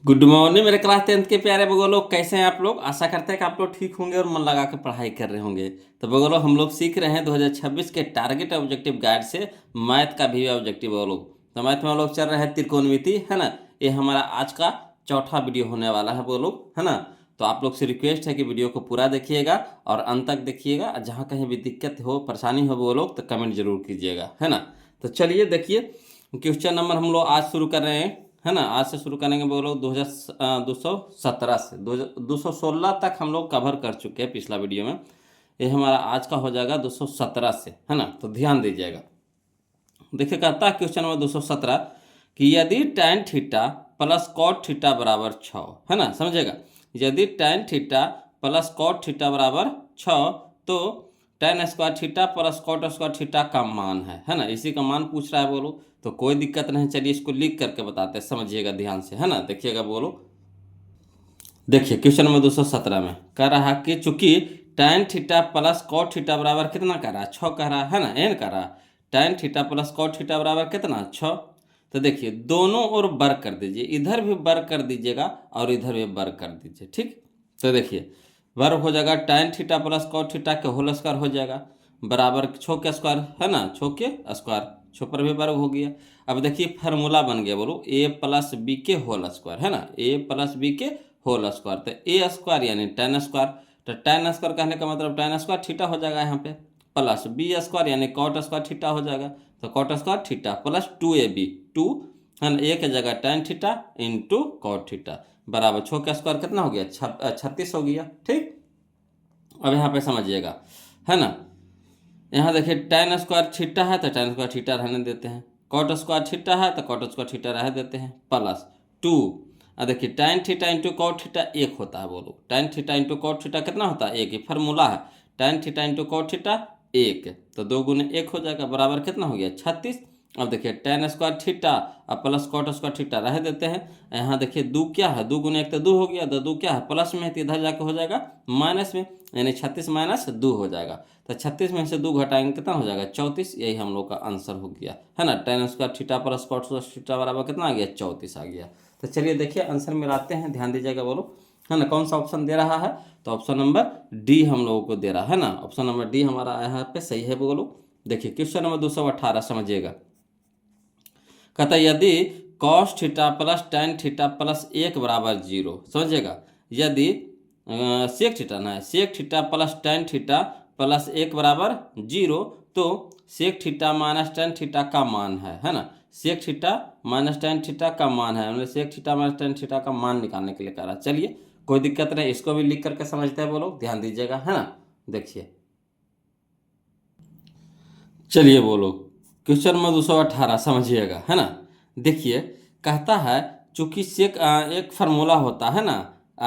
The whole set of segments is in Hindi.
गुड मॉर्निंग मेरे क्लास 10th के प्यारे बगोलो, कैसे हैं आप लोग। आशा करते हैं कि आप लोग ठीक होंगे और मन लगा के पढ़ाई कर रहे होंगे। तो बगोलो हम लोग सीख रहे हैं 2026 के टारगेट ऑब्जेक्टिव गाइड से मैथ का भी ऑब्जेक्टिव बगोलो। तो मैथ में हम लोग चल रहे हैं त्रिकोणमिति, है ना। ये हमारा आज का चौथा वीडियो होने वाला है बगोलो, है ना। तो आप लोग से रिक्वेस्ट है कि वीडियो को पूरा देखिएगा और अंत तक देखिएगा। जहाँ कहीं भी दिक्कत हो, परेशानी हो बगोलो, तो कमेंट जरूर कीजिएगा, है ना। तो चलिए देखिए, क्वेश्चन नंबर हम लोग आज शुरू कर रहे हैं, है ना। आज से शुरू करेंगे वो लोग 217 से 216 तक हम लोग कवर कर चुके हैं पिछला वीडियो में। ये हमारा आज का हो जाएगा 217 से, है ना। तो ध्यान दीजिएगा। देखिए कहता है क्वेश्चन नंबर 217 कि यदि tan theta plus cot theta बराबर 6, है ना, समझेगा। यदि tan theta plus cot theta बराबर 6 तो tan square theta plus cot square theta का मान है ना। इसी का मान पूछ रहा है बोलो। तो कोई दिक्कत नहीं, चलिए इसको लिख करके बताते हैं, समझिएगा ध्यान से, है ना। देखिएगा बोलो, देखिए क्वेश्चन नंबर 217 में कह रहा है कि चूंकि tan theta plus cot theta बराबर कितना कह रहा है, 6 कह रहा है ना, एन कह रहा है। tan theta plus cot theta बराबर कितना, 6। तो देखिए दोनों ओर वर्ग कर दीजिए, इधर भी वर्ग कर दीजिएगा और इधर भी वर्ग कर दीजिए, ठीक। तो देखिए वर्ग हो जाएगा tan theta plus cot theta के होल स्क्वायर हो जाएगा, बराबर 6 के स्क्वायर, है ना, 6 के स्क्वायर, 6 पर भी वर्ग हो गया। अब देखिए फार्मूला बन गया बोलो a प्लस बी के होल स्क्वायर, है ना, a प्लस बी के होल स्क्वायर। तो ए स्क्वायर यानी tan स्क्वायर, तो tan स्क्वायर कहने का मतलब tan स्क्वायर थीटा हो जाएगा यहाँ पे, प्लस बी स्क्वायर यानी कॉट स्क्वायर थीटा हो जाएगा। तो cot square theta plus 2ab, 2 है ना, ए की जगह tan theta into cot theta बराबर 6 का स्क्वायर कितना हो गया, 36 हो गया, ठीक। अब यहाँ पे समझिएगा, है ना। यहाँ देखिए tan स्क्वायर थीटा है तो tan स्क्वायर थीटा रहने देते हैं, कॉट स्क्वायर थीटा है तो कॉट स्क्वायर थीटा रह देते हैं, प्लस 2। अब देखिए tan theta into cot theta एक होता है बोलो, tan theta into cot theta कितना होता है, एक ही फार्मूला है, tan theta into cot theta एक, तो 2 गुने 1 हो जाएगा, बराबर कितना हो गया, 36। अब देखिए tan स्क्वायर थीटा और प्लस कॉट स्क्वायर थीटा रह देते हैं। यहाँ देखिए 2 क्या है, 2 गुने 1 तो 2 हो गया, 2 क्या है, प्लस में है तो इधर जाके हो जाएगा माइनस में, यानी 36 माइनस 2 हो जाएगा। तो 36 में से 2 घटाएंगे कितना हो जाएगा, 34। यही हम लोग का आंसर हो गया, है ना। tan square theta plus cot square theta बराबर कितना आ गया, 34 आ गया। तो चलिए देखिए आंसर मिलाते हैं, ध्यान दीजिएगा बोलो, है ना। कौन सा ऑप्शन दे रहा है, तो ऑप्शन नंबर डी हम लोगों को दे रहा है ना। ऑप्शन नंबर डी हमारा यहाँ पे सही है बोलो। देखिए क्वेश्चन नंबर 218 समझिएगा। कहता है यदि cos theta plus tan theta plus 1 बराबर 0, समझिएगा। यदि सेक थीटा ना है, sec theta plus tan theta plus 1 बराबर 0 तो sec theta minus tan theta का मान है ना। Sec theta minus tan theta का मान है, मतलब sec theta minus tan theta का मान निकालने के लिए कह रहा है। चलिए कोई दिक्कत नहीं, इसको भी लिख करके समझते हैं बोलो, ध्यान दीजिएगा, है ना। देखिए चलिए बोलो क्वेश्चन नंबर 218 समझिएगा, है ना। देखिए कहता है चूंकि सेक एक फार्मूला होता है ना,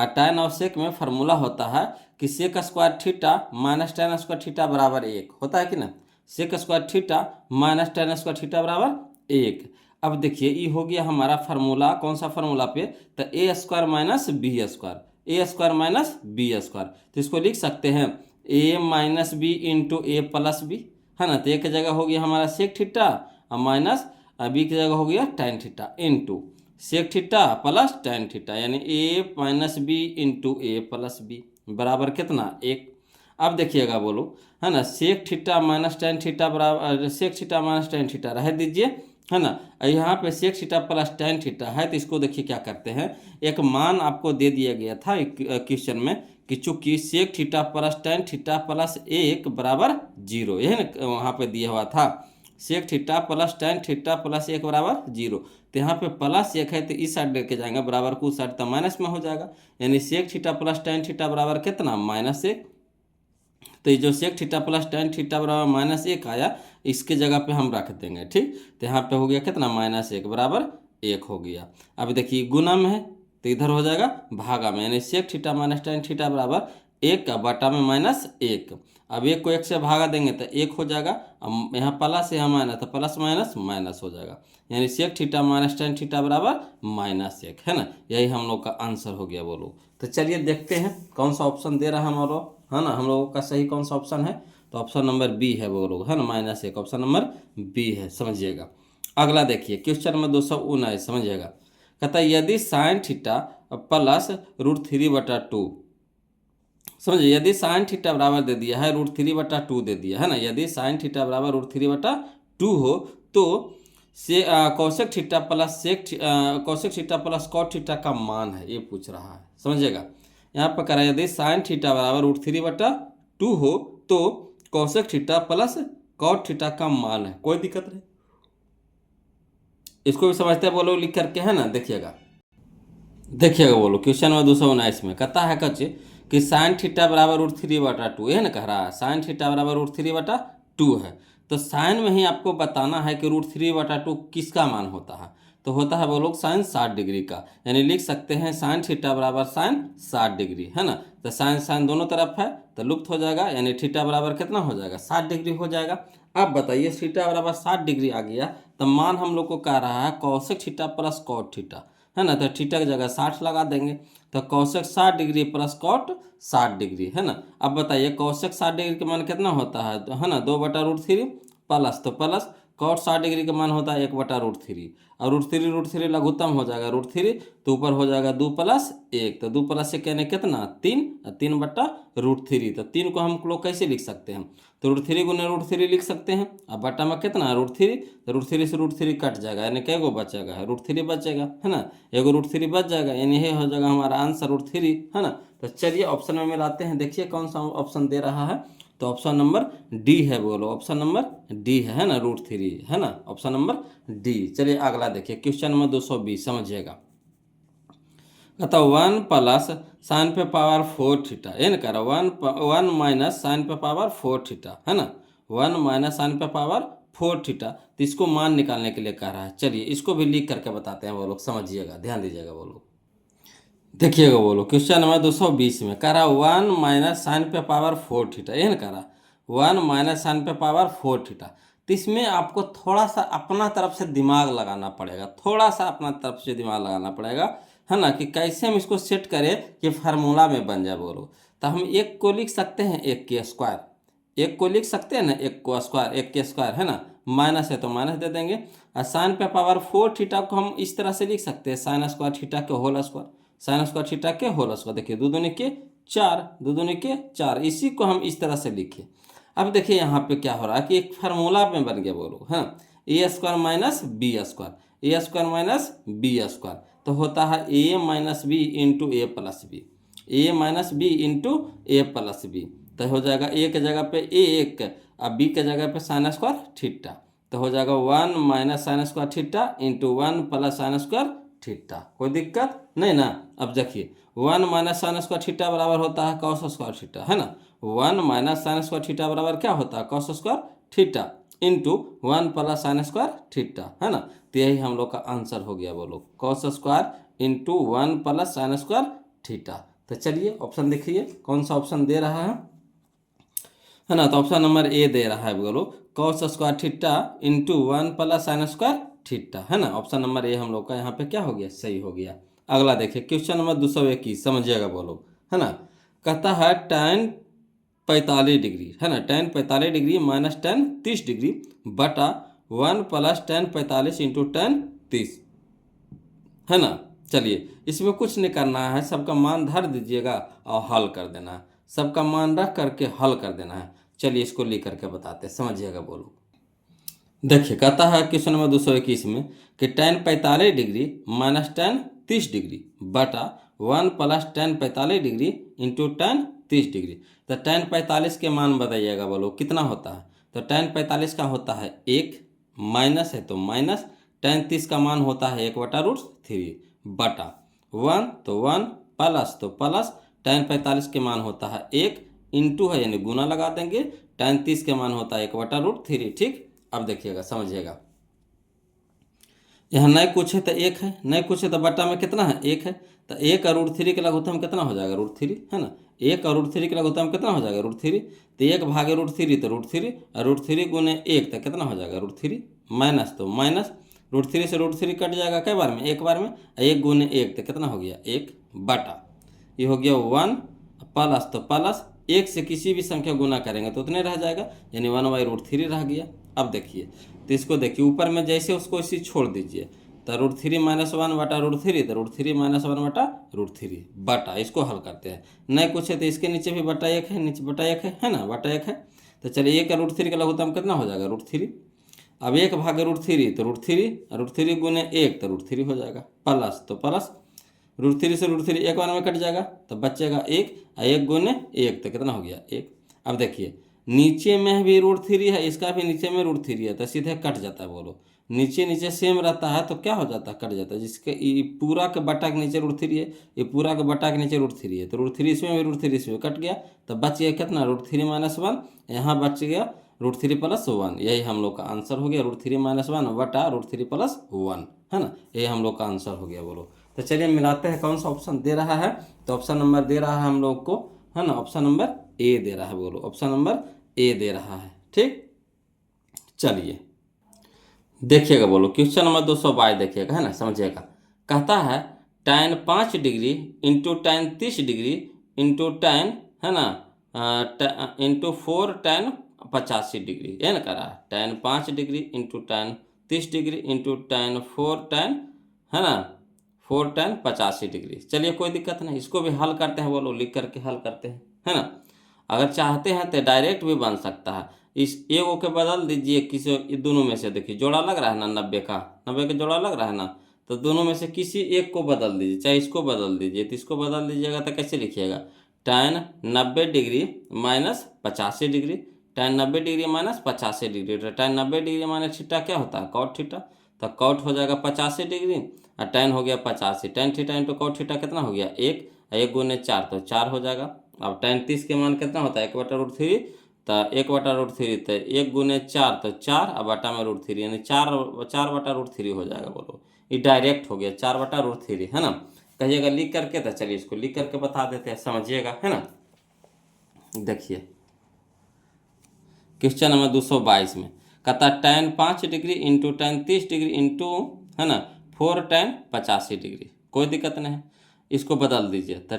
tan और सेक में फार्मूला होता है कि sec square theta minus tan square theta बराबर 1 होता है कि ना। Sec square theta minus tan square theta बराबर 1। अब देखिए ये हो गया हमारा फार्मूला, कौन सा फार्मूला पे, तो A square minus B square, A square minus B square. तो इसको लिख सकते हैं A minus B into A plus B, है ना। तो एक जगह हो गया हमारा सेक थीटा और माइनस बी की जगह हो गया tan theta into sec theta plus tan theta, यानी A minus B into A plus B बराबर कितना, 1। अब देखिएगा बोलो, है ना, sec theta minus tan theta बराबर sec theta minus tan theta रह दीजिए, है ना। यहाँ पे sec theta plus tan theta है, तो इसको देखिए क्या करते हैं, एक मान आपको दे दिया गया था क्वेश्चन में कि चूंकि sec theta plus tan theta plus 1 बराबर 0, यही ना वहाँ पे दिया हुआ था, sec theta plus tan theta plus 1 बराबर 0। तो यहाँ पे प्लस 1 है तो इस साइड लेके जाएंगे, बराबर को उस साइड तो माइनस में हो जाएगा, यानी sec theta plus tan theta बराबर कितना, -1। तो ये जो sec theta plus tan theta बराबर -1 आया, इसके जगह पे हम रख देंगे, ठीक। तो यहाँ पे हो गया कितना, -1 बराबर 1 हो गया। अब देखिए गुना में है तो इधर हो जाएगा भागा में, यानी sec theta minus tan theta बराबर 1 का बटा में -1। अब 1 को 1 से भागा देंगे तो 1 हो जाएगा, अब यहाँ प्लस यहाँ माइनस, तो प्लस माइनस माइनस हो जाएगा, यानी sec theta minus tan theta बराबर -1, है ना। यही हम लोग का आंसर हो गया बोलो। तो चलिए देखते हैं कौन सा ऑप्शन दे रहा है हम लोग, है ना, हम लोगों का सही कौन सा ऑप्शन है। तो ऑप्शन नंबर बी है वो लोग, है ना, -1, ऑप्शन नंबर बी है, समझिएगा। अगला देखिए क्वेश्चन नंबर 219 समझिएगा। कहता है यदि साइन थीटा प्लस √3/2, समझिए, यदि साइन थीटा बराबर दे दिया है √3/2 दे दिया है ना, यदि साइन थीटा बराबर √3/2 हो तो से cosec theta plus cosec theta plus cot theta का मान है, ये पूछ रहा है, समझिएगा। यहाँ पर कह रहा है यदि साइन थीटा बराबर √3/2 हो तो cosec theta plus cot theta का मान है, कोई दिक्कत नहीं। इसको भी समझते हैं बोलो लिख करके, है ना। देखिएगा बोलो क्वेश्चन नंबर 219 में कहता है कच्चे कि साइन थीटा बराबर √3/2, यह ना कह रहा है साइन थीटा बराबर √3/2 है, तो साइन में ही आपको बताना है कि √3/2 किसका मान होता है। तो होता है वो लोग साइन 60 डिग्री का, यानी लिख सकते हैं साइन थीटा बराबर साइन 60 डिग्री, है ना। तो साइन साइन दोनों तरफ है तो लुप्त हो जाएगा, यानी थीटा बराबर कितना हो जाएगा, 60 डिग्री हो जाएगा। अब बताइए थीटा बराबर 60 डिग्री आ गया तो मान हम लोग को कह रहा है cosec theta plus cot theta, है ना। तो थीटा की जगह 60 लगा देंगे, तो cosec 60 degree plus cot 60 degree, है ना। अब बताइए कौशिक 60 डिग्री का मान कितना होता है ना, 2/√3 प्लस तो प्लस कॉट 60 डिग्री का मान होता है 1/√3, और √3 लघुत्तम हो जाएगा √3, तो ऊपर हो जाएगा 2 + 1, तो 2 + 1 यानी कितना 3, 3/√3, तो 3 को हम लोग कैसे लिख सकते हैं, तो √3 गुने √3 लिख सकते हैं। अब बटा में कितना √3, तो √3 से √3 कट जाएगा, यानी कै गो बचेगा, √3 बचेगा, है ना। एगो √3 बच जाएगा, यानी ये हो जाएगा हमारा आंसर √3, है ना। तो चलिए ऑप्शन में मिलाते हैं, देखिए कौन सा ऑप्शन दे रहा है। तो ऑप्शन नंबर डी है, बोलो ऑप्शन नंबर डी है ना, √3, है ना, ऑप्शन नंबर डी। चलिए अगला देखिए क्वेश्चन नंबर 220, समझिएगा। कहता 1 + साइन पे पावर 4 थीटा, ये ना कह रहा 1 माइनस साइन पे पावर 4 थीटा, है ना, 1 माइनस साइन पे पावर 4 थीटा, तो इसको मान निकालने के लिए कह रहा है। चलिए इसको भी लिख करके बताते हैं वो लोग, समझिएगा, ध्यान दीजिएगा वो लोग। देखिएगा बोलो क्वेश्चन नंबर 220 में कह रहा 1 माइनस साइन पे पावर 4 थीटा, ये ना कह रहा 1 माइनस साइन पे पावर 4 थीटा। तो इसमें आपको थोड़ा सा अपना तरफ से दिमाग लगाना पड़ेगा, थोड़ा सा अपना तरफ से दिमाग लगाना पड़ेगा, है ना, कि कैसे हम इसको सेट करें कि फार्मूला में बन जाए बोलो। तो हम एक को लिख सकते हैं 1 के स्क्वायर, एक को लिख सकते हैं ना 1 को स्क्वायर, 1 के स्क्वायर, है ना, माइनस है तो माइनस दे देंगे। और साइन पे पावर 4 थीटा को हम इस तरह से लिख सकते हैं साइन स्क्वायर थीटा के whole square, sine square theta के होल स्क्वायर, देखिए 2 दूनी के 4, 2 दूनी के 4, इसी को हम इस तरह से लिखे। अब देखिए यहाँ पे क्या हो रहा है कि एक फार्मूला में बन गया बोलो, हाँ, a² minus B square, a² minus B square, तो होता है a minus B into A plus B, a minus B into A plus B, तो हो जाएगा a के जगह पे a1 और b के जगह पे साइन स्क्वायर थीटा, तो हो जाएगा 1 minus sign square theta into 1 plus sign square theta, कोई दिक्कत नहीं ना। अब देखिए 1 माइनस साइन स्क्वायर थीटा बराबर होता है कॉस स्क्वायर थीटा, है ना, 1 माइनस साइन स्क्वायर थीटा बराबर क्या होता है cos square theta into 1 plus sign square theta, है ना। तो यही हम लोग का आंसर हो गया, बोलो cos square into 1 plus sign square theta. तो चलिए ऑप्शन देखिए कौन सा ऑप्शन दे रहा है ना, तो ऑप्शन नंबर ए दे रहा है, बोलो cos square theta into 1 plus sign square theta, है ना। ऑप्शन नंबर ए हम लोग का यहाँ पे क्या हो गया, सही हो गया। अगला देखिए क्वेश्चन नंबर 221, समझिएगा बोलो, है ना। कहता है tan 45 डिग्री, है ना, tan 45 degree minus tan 30 degree बटा 1 प्लस tan 45 इंटू tan 30, है ना। चलिए इसमें कुछ नहीं करना है, सबका मान धर दीजिएगा और हल कर देना है, सबका मान रख करके हल कर देना है। चलिए इसको लिख करके बताते हैं, समझिएगा बोलो। देखिए कहता है क्वेश्चन नंबर 221 में कि tan 45 degree minus tan 30 degree बटा 1 plus tan 45 degree into tan 30 degree, तो tan 45 के मान बताइएगा बोलो कितना होता है। तो tan 45 का होता है 1, माइनस है तो माइनस, tan 30 का मान होता है 1/√3 बटा 1 तो 1 प्लस तो प्लस, tan 45 के मान होता है 1 इंटू है यानी गुना लगा देंगे, tan 30 के मान होता है 1/√3, ठीक। अब देखिएगा समझिएगा, यहाँ नहीं कुछ है तो 1 है, नहीं कुछ है तो बटा में कितना है 1 है, तो 1 और √3 के लघुत्तम कितना हो जाएगा √3, है ना, 1 और √3 के लघुत्तम कितना हो जाएगा √3, तो 1 भागे √3 तो √3 और √3 गुने 1 तो कितना हो जाएगा √3, माइनस तो माइनस, √3 से √3 कट जाएगा कई बार में, एक बार में, 1 गुने 1 तो कितना हो गया 1 बटा, ये हो गया 1 प्लस तो प्लस, 1 से किसी भी संख्या गुना करेंगे तो उतने रह जाएगा, यानी 1/√3 रह गया। अब देखिए तो इसको देखिए ऊपर में जैसे उसको इसी छोड़ दीजिए, तो √3 - 1 बटा √3, तो √3 - 1 बटा √3 बटा, इसको हल करते हैं। नहीं कुछ है तो इसके नीचे भी बटा 1 है, नीचे बटा 1 है ना, बटा 1 है। तो चलिए 1 का √3 का लघुत्तम कितना हो जाएगा, √3। अब 1 भागे √3 तो √3 गुने 1 तो √3 हो जाएगा, प्लस तो प्लस √3 से √3 एक बार में कट जाएगा तो बचेगा 1, 1 गुने 1 तो कितना हो गया 1। अब देखिए नीचे में भी √3 है, इसका भी नीचे में √3 है, तो सीधे कट जाता है। बोलो नीचे नीचे सेम रहता है तो क्या हो जाता है, कट जाता है। जिसके ये पूरा के बटा के नीचे √3 है, ये पूरा के बटा के नीचे √3 है, तो √3 इसमें भी √3 इसमें कट गया, तो बच गया कितना √3 - 1, यहाँ बच गया √3 + 1। यही हम लोग का आंसर हो गया, √3 - 1 बटा √3 + 1, है ना, यही हम लोग का आंसर हो गया। बोलो तो चलिए मिलाते हैं कौन सा ऑप्शन दे रहा है। तो ऑप्शन नंबर दे रहा है हम लोग को, है ना, ऑप्शन नंबर ए दे रहा है। बोलो ऑप्शन नंबर ए दे रहा है, ठीक। चलिए देखिएगा, बोलो क्वेश्चन नंबर 222 देखिएगा, है ना, समझिएगा। कहता है tan 5 degree into tan 30 degree into tan, है ना, इंटू 4 tan 85 डिग्री, ये ना करा है। tan 5 degree into tan 30 degree into tan 4 tan, है ना, 4 tan 85 डिग्री। चलिए कोई दिक्कत नहीं, इसको भी हल करते हैं। बोलो लिख करके हल करते हैं, है ना। अगर चाहते हैं तो डायरेक्ट भी बन सकता है। इस एगो के बदल दीजिए किसी दोनों में से। देखिए जोड़ा लग रहा है ना 90 का, 90 का जोड़ा लग रहा है ना, तो दोनों में से किसी एक को बदल दीजिए, चाहे इसको बदल दीजिए। तो इसको बदल दीजिएगा तो कैसे लिखिएगा, tan 90 degree minus 85 degree, tan 90 degree minus 85 degree. तो tan 90 डिग्री माइनस थीटा क्या होता है, कॉट थीटा। तो कॉट हो जाएगा 85 डिग्री और tan हो गया 85। tan theta into cot theta कितना हो गया 1, 1 गुने 4 तो 4 हो जाएगा। अब tan 30 के मान कितना होता है 1/√3, तो 1/√3 तो 1 गुने 4 तो 4, अब बटा में √3 यानी 4/√3 हो जाएगा। बोलो ये डायरेक्ट हो गया 4/√3, है ना। कहिएगा लिख करके, तो चलिए इसको लिख करके बता देते हैं, समझिएगा, है ना। देखिए क्वेश्चन नंबर 222 में कहता tan 5 degree into tan 30 degree into, है ना, 4 tan 85 डिग्री। कोई दिक्कत नहीं है, इसको बदल दीजिए। तो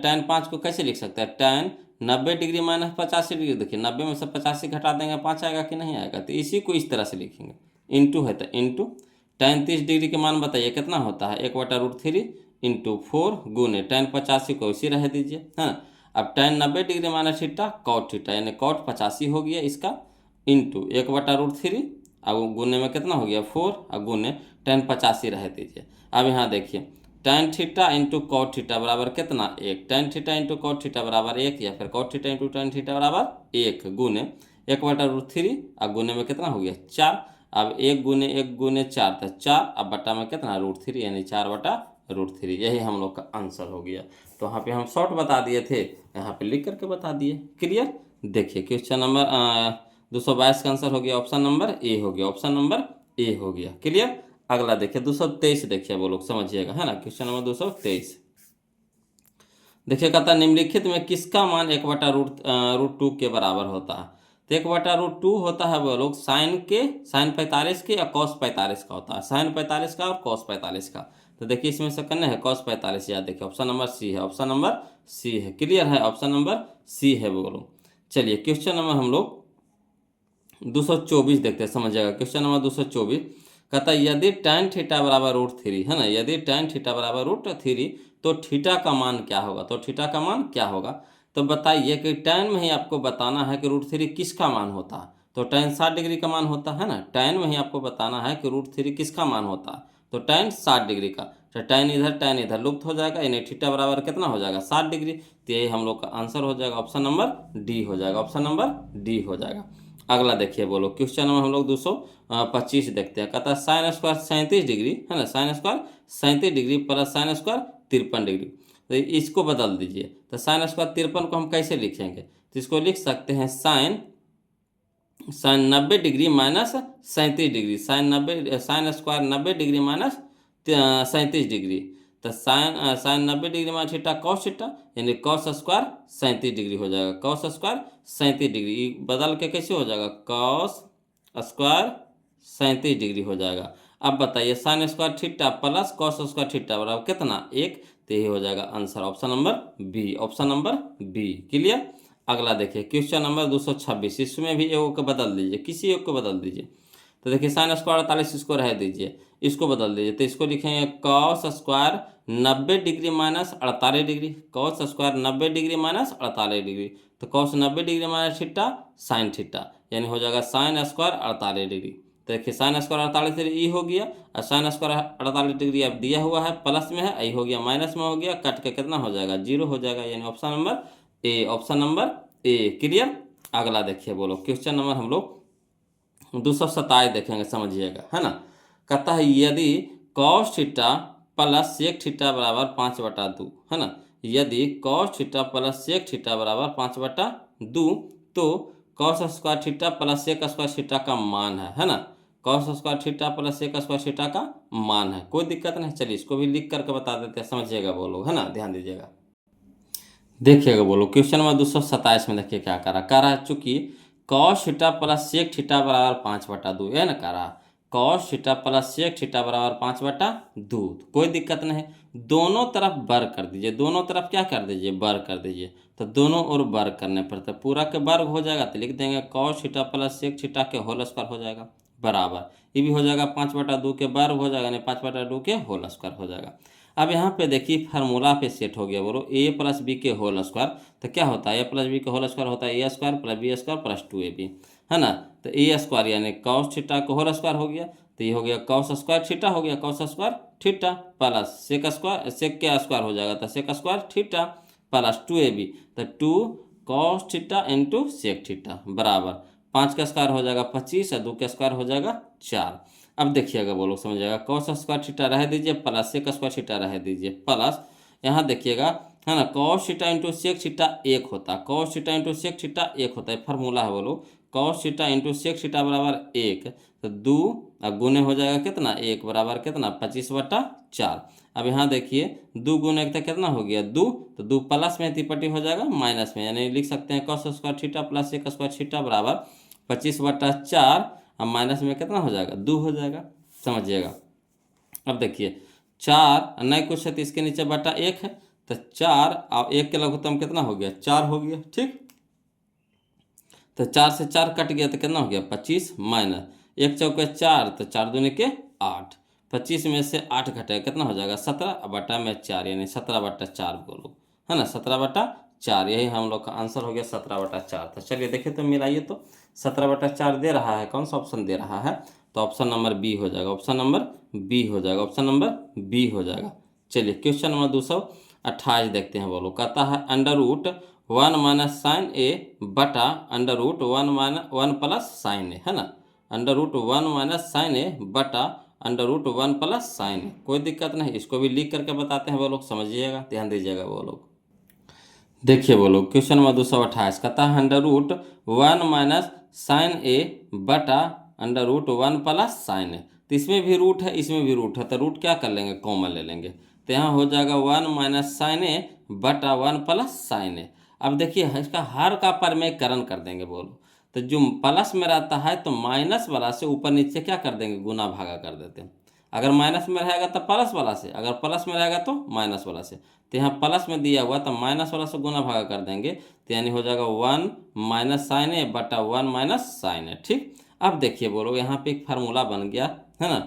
tan 5 को कैसे लिख सकते हैं, tan 90 डिग्री माइनस 85 डिग्री। देखिए 90 में से 85 घटा देंगे 5 आएगा कि नहीं आएगा, तो इसी को इस तरह से लिखेंगे। इंटू है तो इंटू tan 30 डिग्री के मान बताइए कितना होता है 1/√3 इंटू 4 गुने tan 85 को इसी रह दीजिए, हाँ। अब tan 90 degree minus theta cot theta यानी कॉट 85 हो गया इसका, इंटू 1/√3, अब गुने में कितना हो गया 4 और गुने tan 85 रह दीजिए। अब यहाँ देखिए tan theta into cot theta बराबर कितना 1, tan theta into cot theta बराबर 1, या फिर cot theta into tan theta बराबर 1 गुने 1/√3 और गुने में कितना हो गया 4। अब 1 गुने 4 तो 4, अब बटा में कितना √3 यानी 4/√3। यही हम लोग का आंसर हो गया। तो यहाँ पे हम शॉर्ट बता दिए थे, यहाँ पे लिख करके बता दिए। क्लियर। देखिए क्वेश्चन नंबर 222 का आंसर हो गया ऑप्शन नंबर ए हो गया, ऑप्शन नंबर ए हो गया। क्लियर। अगला देखिए 223 देखिए, वो लोग समझिएगा, है ना। क्वेश्चन नंबर 223 देखिए कहता निम्नलिखित में किसका मान 1/√2 के बराबर होता है। तो 1/√2 होता है वो लोग साइन 45 के या cos 45 का होता है, साइन 45 का और cos 45 का। तो देखिए इसमें से करना है cos 45, याद देखिए ऑप्शन नंबर सी है, ऑप्शन नंबर सी है। क्लियर है, ऑप्शन नंबर सी है वो लोग। चलिए क्वेश्चन नंबर हम लोग 224 देखते हैं, समझिएगा। क्वेश्चन नंबर 224 कहता है यदि tan थीटा बराबर √3, है ना, यदि tan थीटा बराबर √3 तो थीटा का मान क्या होगा। तो थीटा का मान क्या होगा, तो बताइए कि tan में ही आपको बताना है कि √3 किसका मान होता है। तो tan 60 डिग्री का मान होता है ना, tan में ही आपको बताना है कि √3 किसका मान होता है। तो tan 60 डिग्री का, तो tan इधर लुप्त हो जाएगा, यानी थीटा बराबर कितना हो जाएगा 60 डिग्री। तो यही हम लोग का आंसर हो जाएगा, ऑप्शन नंबर डी हो जाएगा, ऑप्शन नंबर डी हो जाएगा। अगला देखिए बोलो क्वेश्चन में हम लोग 225 देखते हैं। कहता है साइन स्क्वायर 37 डिग्री, है ना, sine square 37 degree plus sine square 53 degree. तो इसको बदल दीजिए। तो साइन स्क्वायर 53 को हम कैसे लिखेंगे, तो इसको लिख सकते हैं sine 90 degree minus 37 degree, sine square 90 degree minus 37 degree. तो sine 90 degree minus theta cos theta यानी कॉस स्क्वायर 37 डिग्री हो जाएगा, कॉस स्क्वायर 37 डिग्री बदल के कैसे हो जाएगा कॉस स्क्वायर 37 डिग्री हो जाएगा। अब बताइए sine square theta plus cos square theta बराबर कितना 1, तो यही हो जाएगा answer, option number B, option number B. Clear. अगला देखिए क्वेश्चन नंबर 226, इसमें भी एक को बदल दीजिए, किसी एक को बदल दीजिए। तो देखिए साइन स्क्वायर 48, इसको रह दीजिए, इसको बदल दीजिए, तो इसको लिखेंगे cos square 90 degree minus 48 degree, cos square 90 degree minus 48 degree, तो cos 90 degree minus theta sine theta, यानी हो जाएगा साइन स्क्वायर 48 डिग्री। तो देखिए साइन स्क्वायर 48 डिग्री ई हो गया, और साइन स्क्वायर 48 डिग्री अब दिया हुआ है, प्लस में है, आई हो गया माइनस में हो गया, कट के कितना हो जाएगा, 0 हो जाएगा, यानी option number A, option number A clear. अगला देखिए बोलो, क्वेश्चन नंबर हम लोग 227 देखेंगे, समझिएगा, है ना। कहता है यदि cos theta plus sec theta बराबर 5/2, है ना, यदि cos theta plus sec theta बराबर 5/2, तो cos square theta plus sec square theta का मान है ना, cos square theta plus sec square theta का मान है, कोई दिक्कत नहीं। चलिए इसको भी लिख करके बता देते हैं, समझिएगा बोलो, है ना, ध्यान दीजिएगा। देखिएगा बोलो, क्वेश्चन नंबर 227 में देखिए क्या कह रहा है, चूंकि cos theta plus sec theta बराबर 5/2, है ना, कह रहा cos theta plus sec theta बराबर 5/2, कोई दिक्कत नहीं, दोनों तरफ वर्ग कर दीजिए, दोनों तरफ क्या कर दीजिए, वर्ग कर दीजिए, तो दोनों ओर वर्ग करने पर तो पूरा के वर्ग हो जाएगा, तो लिख देंगे cos theta plus sec theta के होल स्क्वायर हो जाएगा, बराबर ये भी हो जाएगा 5/2 के वर्ग हो जाएगा, यानी 5/2 के होल स्क्वायर हो जाएगा। अब यहाँ पे देखिए फार्मूला पे सेट हो गया, बोलो ए प्लस बी के होल स्क्वायर, तो क्या होता है, ए प्लस बी के होल स्क्वायर होता है A square plus B square plus 2ab, है ना, तो ए स्क्वायर यानी कॉस थीटा का होल स्क्वायर हो गया, तो ये हो गया कॉस स्क्वायर थीटा हो गया, cos square theta plus sec square, sec के स्क्वायर हो जाएगा, तो sec square theta plus 2ab, तो 2 cos theta into sec theta बराबर 5 का स्क्वायर हो जाएगा 25 और 2 का स्क्वायर हो जाएगा 4। अब देखिएगा बोलो, समझिएगा, कॉस स्क्वायर थीटा रह दीजिए प्लस सेक स्क्वायर थीटा रह दीजिए प्लस, यहाँ देखिएगा, है ना, cos theta into sec theta एक होता है, cos theta into sec theta एक होता है, फार्मूला है बोलो, cos theta into sec theta बराबर 1, तो 2 और गुने हो जाएगा कितना, 1 बराबर कितना 25/4। अब यहाँ देखिए 2 गुने 1 तो कितना हो गया 2, तो 2 प्लस में तिपट्टी हो जाएगा माइनस में, यानी लिख सकते हैं cos square theta plus sec square theta बराबर 25/4, अब माइनस में कितना हो जाएगा 2 हो जाएगा, समझिएगा। अब देखिए 4 नहीं कुछ है तो इसके नीचे बटा 1 है, तो 4 और 1 के लघुत्तम कितना हो गया 4 हो गया, ठीक, तो 4 से 4 कट गया तो कितना हो गया 25 माइनस 1 चौके 4, तो 4 दूनी के 8, 25 में से 8 घटेगा कितना हो जाएगा 17 बटा में 4, यानी 17/4 बोलो, है ना, 17/4, यही हम लोग का आंसर हो गया 17/4। तो चलिए देखिए तो मिलाइए, तो 17/4 दे रहा है, कौन सा ऑप्शन दे रहा है, तो ऑप्शन नंबर बी हो जाएगा, ऑप्शन नंबर बी हो जाएगा, ऑप्शन नंबर बी हो जाएगा। चलिए क्वेश्चन नंबर 228 देखते हैं, बोलो, कहता है √1 माइनस साइन ए बटा √1 प्लस साइन ए, है ना, √1 माइनस साइन ए बटा √1 प्लस साइन ए, कोई दिक्कत नहीं, इसको भी लिख करके बताते हैं वो लोग, समझिएगा, ध्यान दीजिएगा वो लोग। देखिए बोलो, क्वेश्चन नंबर 228 कहता है √1 माइनस साइन ए बटा √1 प्लस साइन ए, तो इसमें भी रूट है इसमें भी रूट है, तो रूट क्या कर लेंगे, कॉमन ले लेंगे, तो यहाँ हो जाएगा 1 माइनस साइन ए बटा 1 प्लस साइन ए। अब देखिए इसका हर का परमेयकरण कर देंगे, बोलो, तो जो प्लस में रहता है तो माइनस वाला से ऊपर नीचे क्या कर देंगे, गुना भागा कर देते हैं, अगर माइनस में रहेगा तो प्लस वाला से, अगर प्लस में रहेगा तो माइनस वाला से, तो यहाँ प्लस में दिया हुआ तो माइनस वाला से गुना भागा कर देंगे, तो यानी हो जाएगा 1 माइनस साइन ए बटा 1 माइनस साइन ए, ठीक। अब देखिए बोलो, यहाँ पे एक फार्मूला बन गया, है ना,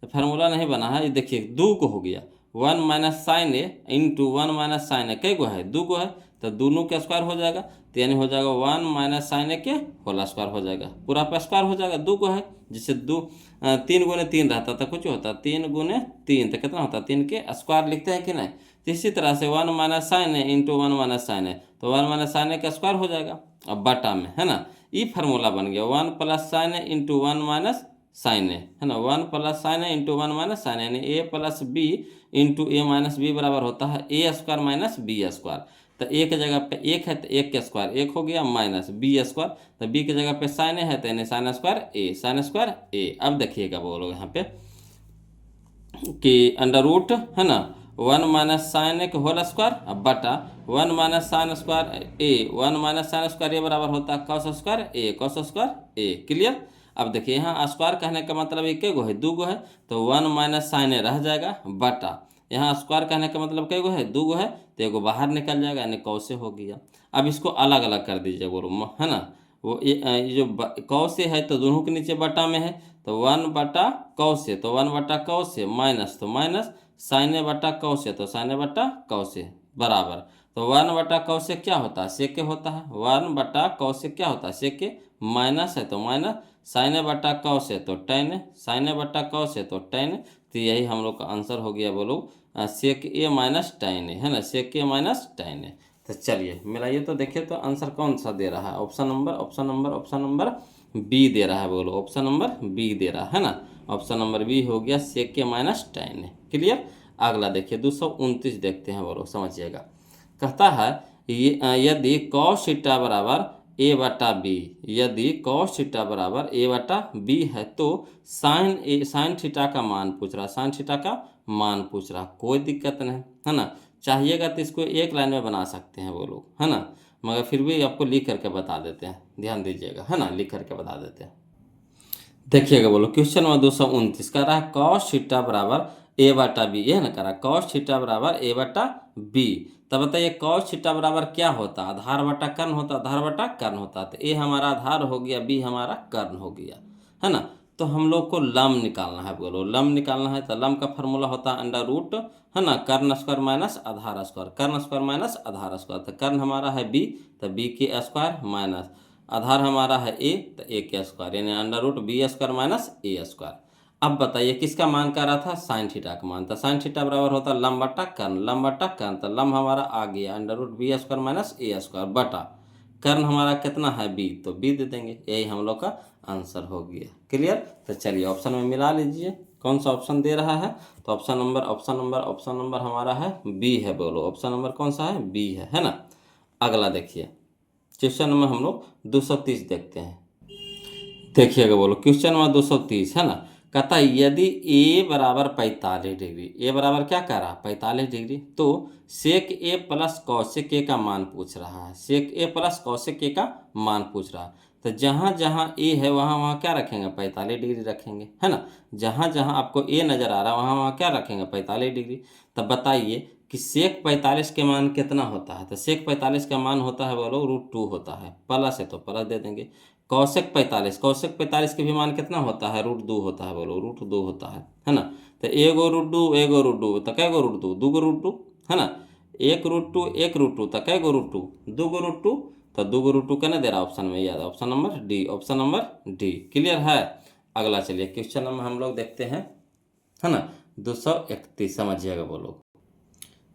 फार्मूला नहीं बना है, ये देखिए 2 को हो गया 1 minus sign A into 1 minus sign ए, कई गो है 2 गो है, तो दोनों के स्क्वायर हो जाएगा, तो यानी हो जाएगा 1 माइनस साइन ए के होल स्क्वायर हो जाएगा, पूरा पे स्क्वायर हो जाएगा, 2 को है, जिससे 3 गुने 3 रहता था, कुछ होता 3 गुने 3 तो कितना होता 3 के स्क्वायर लिखते हैं कि नहीं, तो इसी तरह से 1 minus sign A into 1 minus sign ए, तो 1 माइनस साइन ए का स्क्वायर हो जाएगा, अब बटा में, है ना, ये फार्मूला बन गया 1 plus sign A into 1 minus sign ए, है ना, 1 plus sign A into 1 minus sign ए, यानी ए प्लस बी इंटू ए माइनस बी बराबर होता है A square minus B square, तो ए के जगह पे 1 है तो 1 के स्क्वायर 1 हो गया माइनस बी स्क्वायर, तो बी के जगह पे साइन ए है तो यानी साइन स्क्वायर ए, साइन स्क्वायर ए। अब देखिएगा बोलो यहाँ पे कि अंडर रूट, है ना, 1 माइनस साइन ए के होल स्क्वायर अब बटा 1 माइनस साइन स्क्वायर ए, 1 माइनस साइन स्क्वायर ए बराबर होता है कॉस स्क्वायर ए, कॉस स्क्वायर ए, क्लियर। अब देखिए यहाँ स्क्वायर कहने का मतलब एक गो है 2 गो है, तो 1 माइनस साइन ए रह जाएगा बटा, यहाँ स्क्वायर कहने का मतलब कई गो है 2 गो है, तो एगो बाहर निकल जाएगा, यानी कौसे हो गया। अब इसको अलग अलग कर दीजिए बोलो, है ना, वो ये जो कौ से है तो दोनों के नीचे बटा में है, तो 1 बटा कौ से, तो 1 बटा कौ से माइनस, तो माइनस साइन ए बटा कौ से, तो साइन ए बटा कौ से बराबर, तो 1 बटा कौ से क्या होता है, सेक होता है, 1 बटा कौ से क्या होता है, सेक माइनस है तो माइनस साइन ए बटा कौ से तो टेन है, साइन ए बटा कौ से तो टेन, तो यही हम लोग का आंसर हो गया बोलो सेक ए माइनस टेन है ना, सेक ए माइनस टेन है। तो चलिए मिलाइए तो देखिए तो आंसर कौन सा दे रहा है, ऑप्शन नंबर बी दे रहा है, बोलो ऑप्शन नंबर बी दे रहा है ना, ऑप्शन नंबर बी हो गया सेक के माइनस टेन है। क्लियर। अगला देखिए 229 देखते हैं, बोलो समझिएगा। कहता है यदि कॉस थीटा बराबर ए बटा बी, यदि कॉस थीटा बराबर ए बटा बी है तो साइन थीटा का मान पूछ रहा, साइन थीटा का मान पूछ रहा, कोई दिक्कत नहीं है ना। चाहिएगा तो इसको एक लाइन में बना सकते हैं वो लोग, है ना, मगर फिर भी आपको लिख करके बता देते हैं, ध्यान दीजिएगा, है ना, लिख करके बता देते हैं। देखिएगा बोलो क्वेश्चन नंबर 229 कह रहा है कॉस थीटा बराबर ए बटा बी, ये ना कह रहा है कॉस थीटा बराबर ए बटा बी। तब बताइए कॉस थीटा बराबर क्या होता है, आधार बटा कर्ण होता, आधार बटा कर्ण होता, तो ए हमारा आधार हो गया, बी हमारा कर्ण हो गया, है ना। तो हम लोग को लम निकालना है, बोलो लम निकालना है, तो लम का फॉर्मूला होता है अंडर रूट, है ना, कर्ण स्क्वायर माइनस आधार स्क्वायर, कर्ण स्क्वायर माइनस आधार स्क्वायर, तो कर्ण हमारा है बी, तो बी के स्क्वायर माइनस आधार हमारा है ए, तो ए के स्क्वायर, यानी under root B square minus A square. अब बताइए किसका मान कर रहा था, साइन थीटा का मान, तो साइन थीटा बराबर होता है लम बटा कर्ण, लम बटा कर्ण, तो लम हमारा आ गया under root B square minus A square बटा कर्ण हमारा कितना है बी, तो बी दे देंगे, यही हम लोग का आंसर हो गया। क्लियर। तो चलिए ऑप्शन में मिला लीजिए कौन सा ऑप्शन दे रहा है, तो ऑप्शन नंबर हमारा है बी है, बोलो ऑप्शन नंबर कौन सा है, बी है ना। अगला देखिए क्वेश्चन नंबर हम लोग 230 देखते हैं। देखिएगा बोलो क्वेश्चन नंबर 230 है ना, कहता है यदि ए बराबर 45 डिग्री, ए बराबर क्या कह रहा है 45 डिग्री, तो सेक ए प्लस कौशिक ए का मान पूछ रहा है, सेक ए प्लस कौशिक ए का मान पूछ रहा है, तो जहाँ जहाँ ए है वहाँ वहाँ क्या रखेंगे 45 डिग्री रखेंगे, है ना, जहाँ जहाँ आपको ए नज़र आ रहा है वहाँ वहाँ क्या रखेंगे 45 डिग्री। तब बताइए कि सेक 45 के मान कितना होता है, तो सेक 45 का मान होता है बोलो √2 होता है, प्लस है तो प्लस दे देंगे, कौशिक 45 के भी मान कितना होता है √2 होता है, बोलो √2 होता है ना। तो एगो √2 तो कै गो √2, 2 गो √2, है ना, एक √2 तो कै गो √2, 2 गो √2, तो 2 गो √2 कहना दे रहा ऑप्शन में, याद option number D, option number D. Clear है। अगला चलिए क्वेश्चन नंबर हम लोग देखते हैं, है ना 231, समझिएगा बोलो,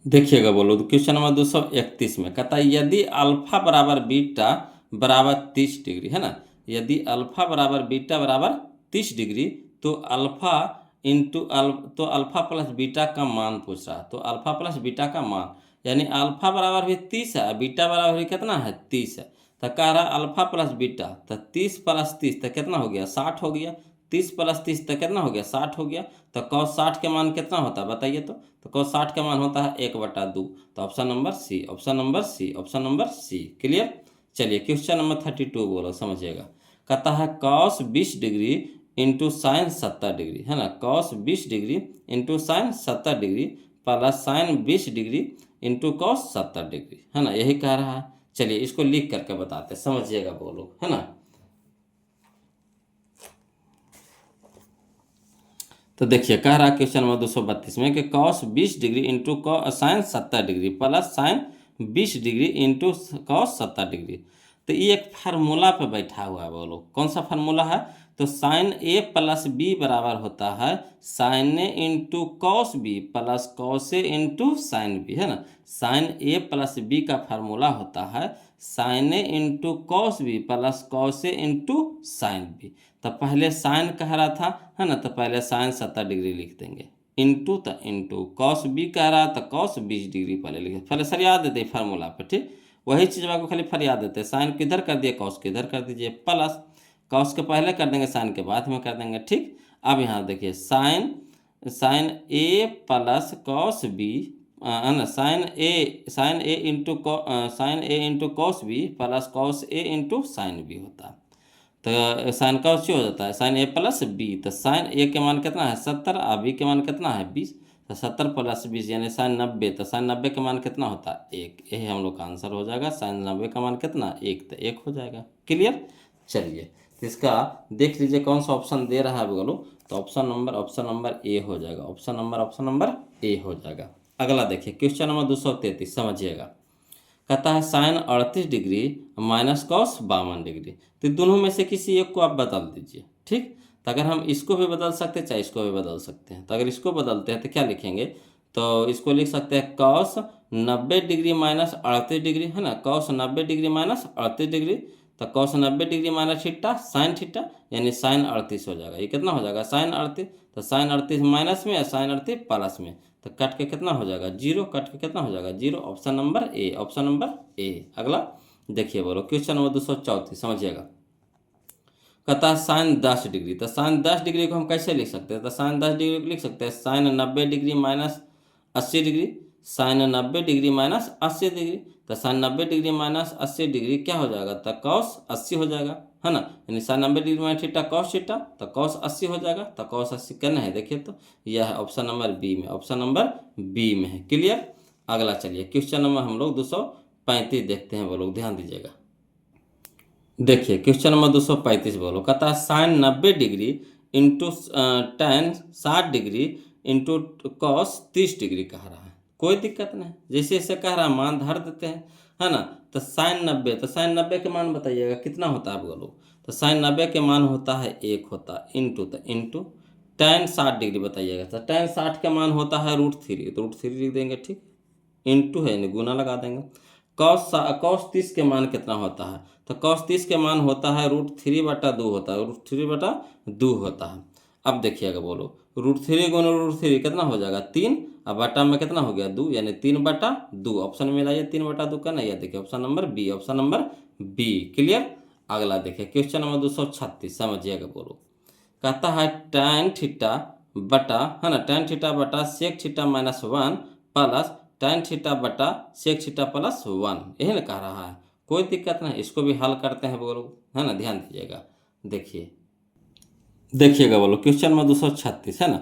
देखिएगा बोलो क्वेश्चन नंबर 231 में कहता है यदि अल्फा बराबर बीटा बराबर 30 डिग्री, है ना, यदि अल्फा बराबर बीटा बराबर 30 डिग्री तो अल्फा तो अल्फा प्लस बीटा का मान पूछ रहा है, तो अल्फा प्लस बीटा का मान, यानी अल्फा बराबर भी 30 है, बीटा बराबर भी कितना है 30 है, तो कह रहा अल्फा प्लस बीटा, तो 30 प्लस 30 तो कितना हो गया 60 हो गया, 30 प्लस 30 तो कितना हो गया 60 हो गया, तो cos 60 के मान कितना होता है बताइए तो cos 60 का मान होता है 1/2, तो option number C, option number C, option number C. Clear. चलिए क्वेश्चन नंबर 32 बोलो समझिएगा, कहता है cos 20 degree into sine 70 degree, है ना, cos 20 degree into sine 70 degree plus sine 20 degree into cos 70 degree, है ना, यही कह रहा है। चलिए इसको लिख करके बताते समझिएगा बोलो, है ना। तो देखिए कह रहा है क्वेश्चन नंबर 232 में कि cos 20 degree into sine 70 degree plus sine 20 degree into cos 70 degree, तो ये एक फार्मूला पे बैठा हुआ है, बोलो कौन सा फार्मूला है, तो साइन ए प्लस बी बराबर होता है sine A into cos B plus cos A into sine B, है ना, साइन ए प्लस बी का फार्मूला होता है sine A into cos B plus cos A into sine B. तो पहले साइन कह रहा था, है ना, तो पहले साइन 70 डिग्री लिख देंगे, इंटू तो इंटू कॉस बी कह रहा था कॉस 20 डिग्री पहले लिखे, पहले सरिया देते फार्मूला पर, ठीक, वही चीज़ आपको खाली फरियाद देते, साइन किधर कर दिए कॉस किधर कर दीजिए, प्लस कॉस के पहले कर देंगे साइन के बाद में कर देंगे, ठीक। अब यहाँ देखिए sine A plus cos B, है ना, sine A into cos B plus cos A into sine B होता है, तो साइन का हो जाता है साइन ए प्लस बी, तो साइन ए के मान कितना है 70 और बी के मान कितना है 20, तो 70 + 20 यानी sin 90, तो sin 90 का मान कितना होता है 1, यही हम लोग का आंसर हो जाएगा। sin 90 का मान कितना 1, तो 1 हो जाएगा। क्लियर। चलिए तो इसका देख लीजिए कौन सा ऑप्शन दे रहा है बोलो, तो ऑप्शन नंबर ए हो जाएगा। ऑप्शन नंबर ए हो जाएगा। अगला देखिए क्वेश्चन नंबर 233, समझिएगा। कहता है sin 38 degree minus cos 52 degree, तो दोनों में से किसी एक को आप बदल दीजिए। ठीक, तो अगर हम इसको भी बदल सकते हैं चाहे इसको भी बदल सकते हैं, तो अगर इसको बदलते हैं तो क्या लिखेंगे, तो इसको लिख सकते हैं cos 90 डिग्री माइनस 38 डिग्री, है ना, cos 90 डिग्री माइनस 38 डिग्री, तो cos 90 degree minus theta sin theta यानी sin 38 हो जाएगा। ये कितना हो जाएगा sin 38, तो sin 38 माइनस में या sin 38 प्लस में, तो कट के कितना हो जाएगा 0, कट के कितना हो जाएगा 0। Option number A, option number ए। अगला देखिए बोलो क्वेश्चन नंबर 234, समझिएगा। कहता है sin 10 डिग्री, तो sin 10 डिग्री को हम कैसे लिख सकते हैं, तो sin 10 डिग्री को लिख सकते हैं sin 90 degree minus 80 degree, sin 90 degree minus 80 degree, तो sin 90 डिग्री माइनस 80 डिग्री क्या हो जाएगा, तो cos 80 हो जाएगा, है ना, यानी sin 90 degree minus theta cos theta, तो cos 80 हो जाएगा। तो cos 80 करना है, देखिए तो यह है ऑप्शन नंबर बी में, ऑप्शन नंबर बी में है। क्लियर। अगला चलिए क्वेश्चन नंबर हम लोग 235 देखते हैं, वो लोग ध्यान दीजिएगा। देखिए क्वेश्चन नंबर 235 बोलो, कहता है sin 90 degree into tan 60 degree into cos 30 degree कह रहा है। कोई दिक्कत नहीं, जैसे जैसे कह रहा है मान धर देते हैं, है ना। तो sin 90, तो sin 90 के मान बताइएगा कितना होता है आप बोलो, तो sin 90 के मान होता है 1 होता है, इंटू तो इंटू tan 60 डिग्री बताइएगा, तो tan 60 का मान होता है √3, तो √3 लिख देंगे, ठीक, इंटू है यानी गुना लगा देंगे। cos 30 के मान कितना होता है, तो cos 30 के मान होता है √3/2 होता है, √3/2 होता है। अब देखिएगा बोलो √3 गुना √3 कितना हो जाएगा 3, अब बटा में कितना हो गया 2, यानी 3/2। ऑप्शन में लाइए 3/2 का नहीं है, देखिए option number B, option number B. Clear. अगला देखिए क्वेश्चन नंबर 236, समझिएगा बोलो। कहता है tan थीटा बटा, है ना, tan थीटा बटा sec theta minus 1 plus tan theta बटा sec थीटा प्लस 1, यही ना कह रहा है। कोई दिक्कत नहीं, इसको भी हल करते हैं बोलो, है ना, ध्यान दीजिएगा। देखिएगा बोलो क्वेश्चन नंबर 236, है ना,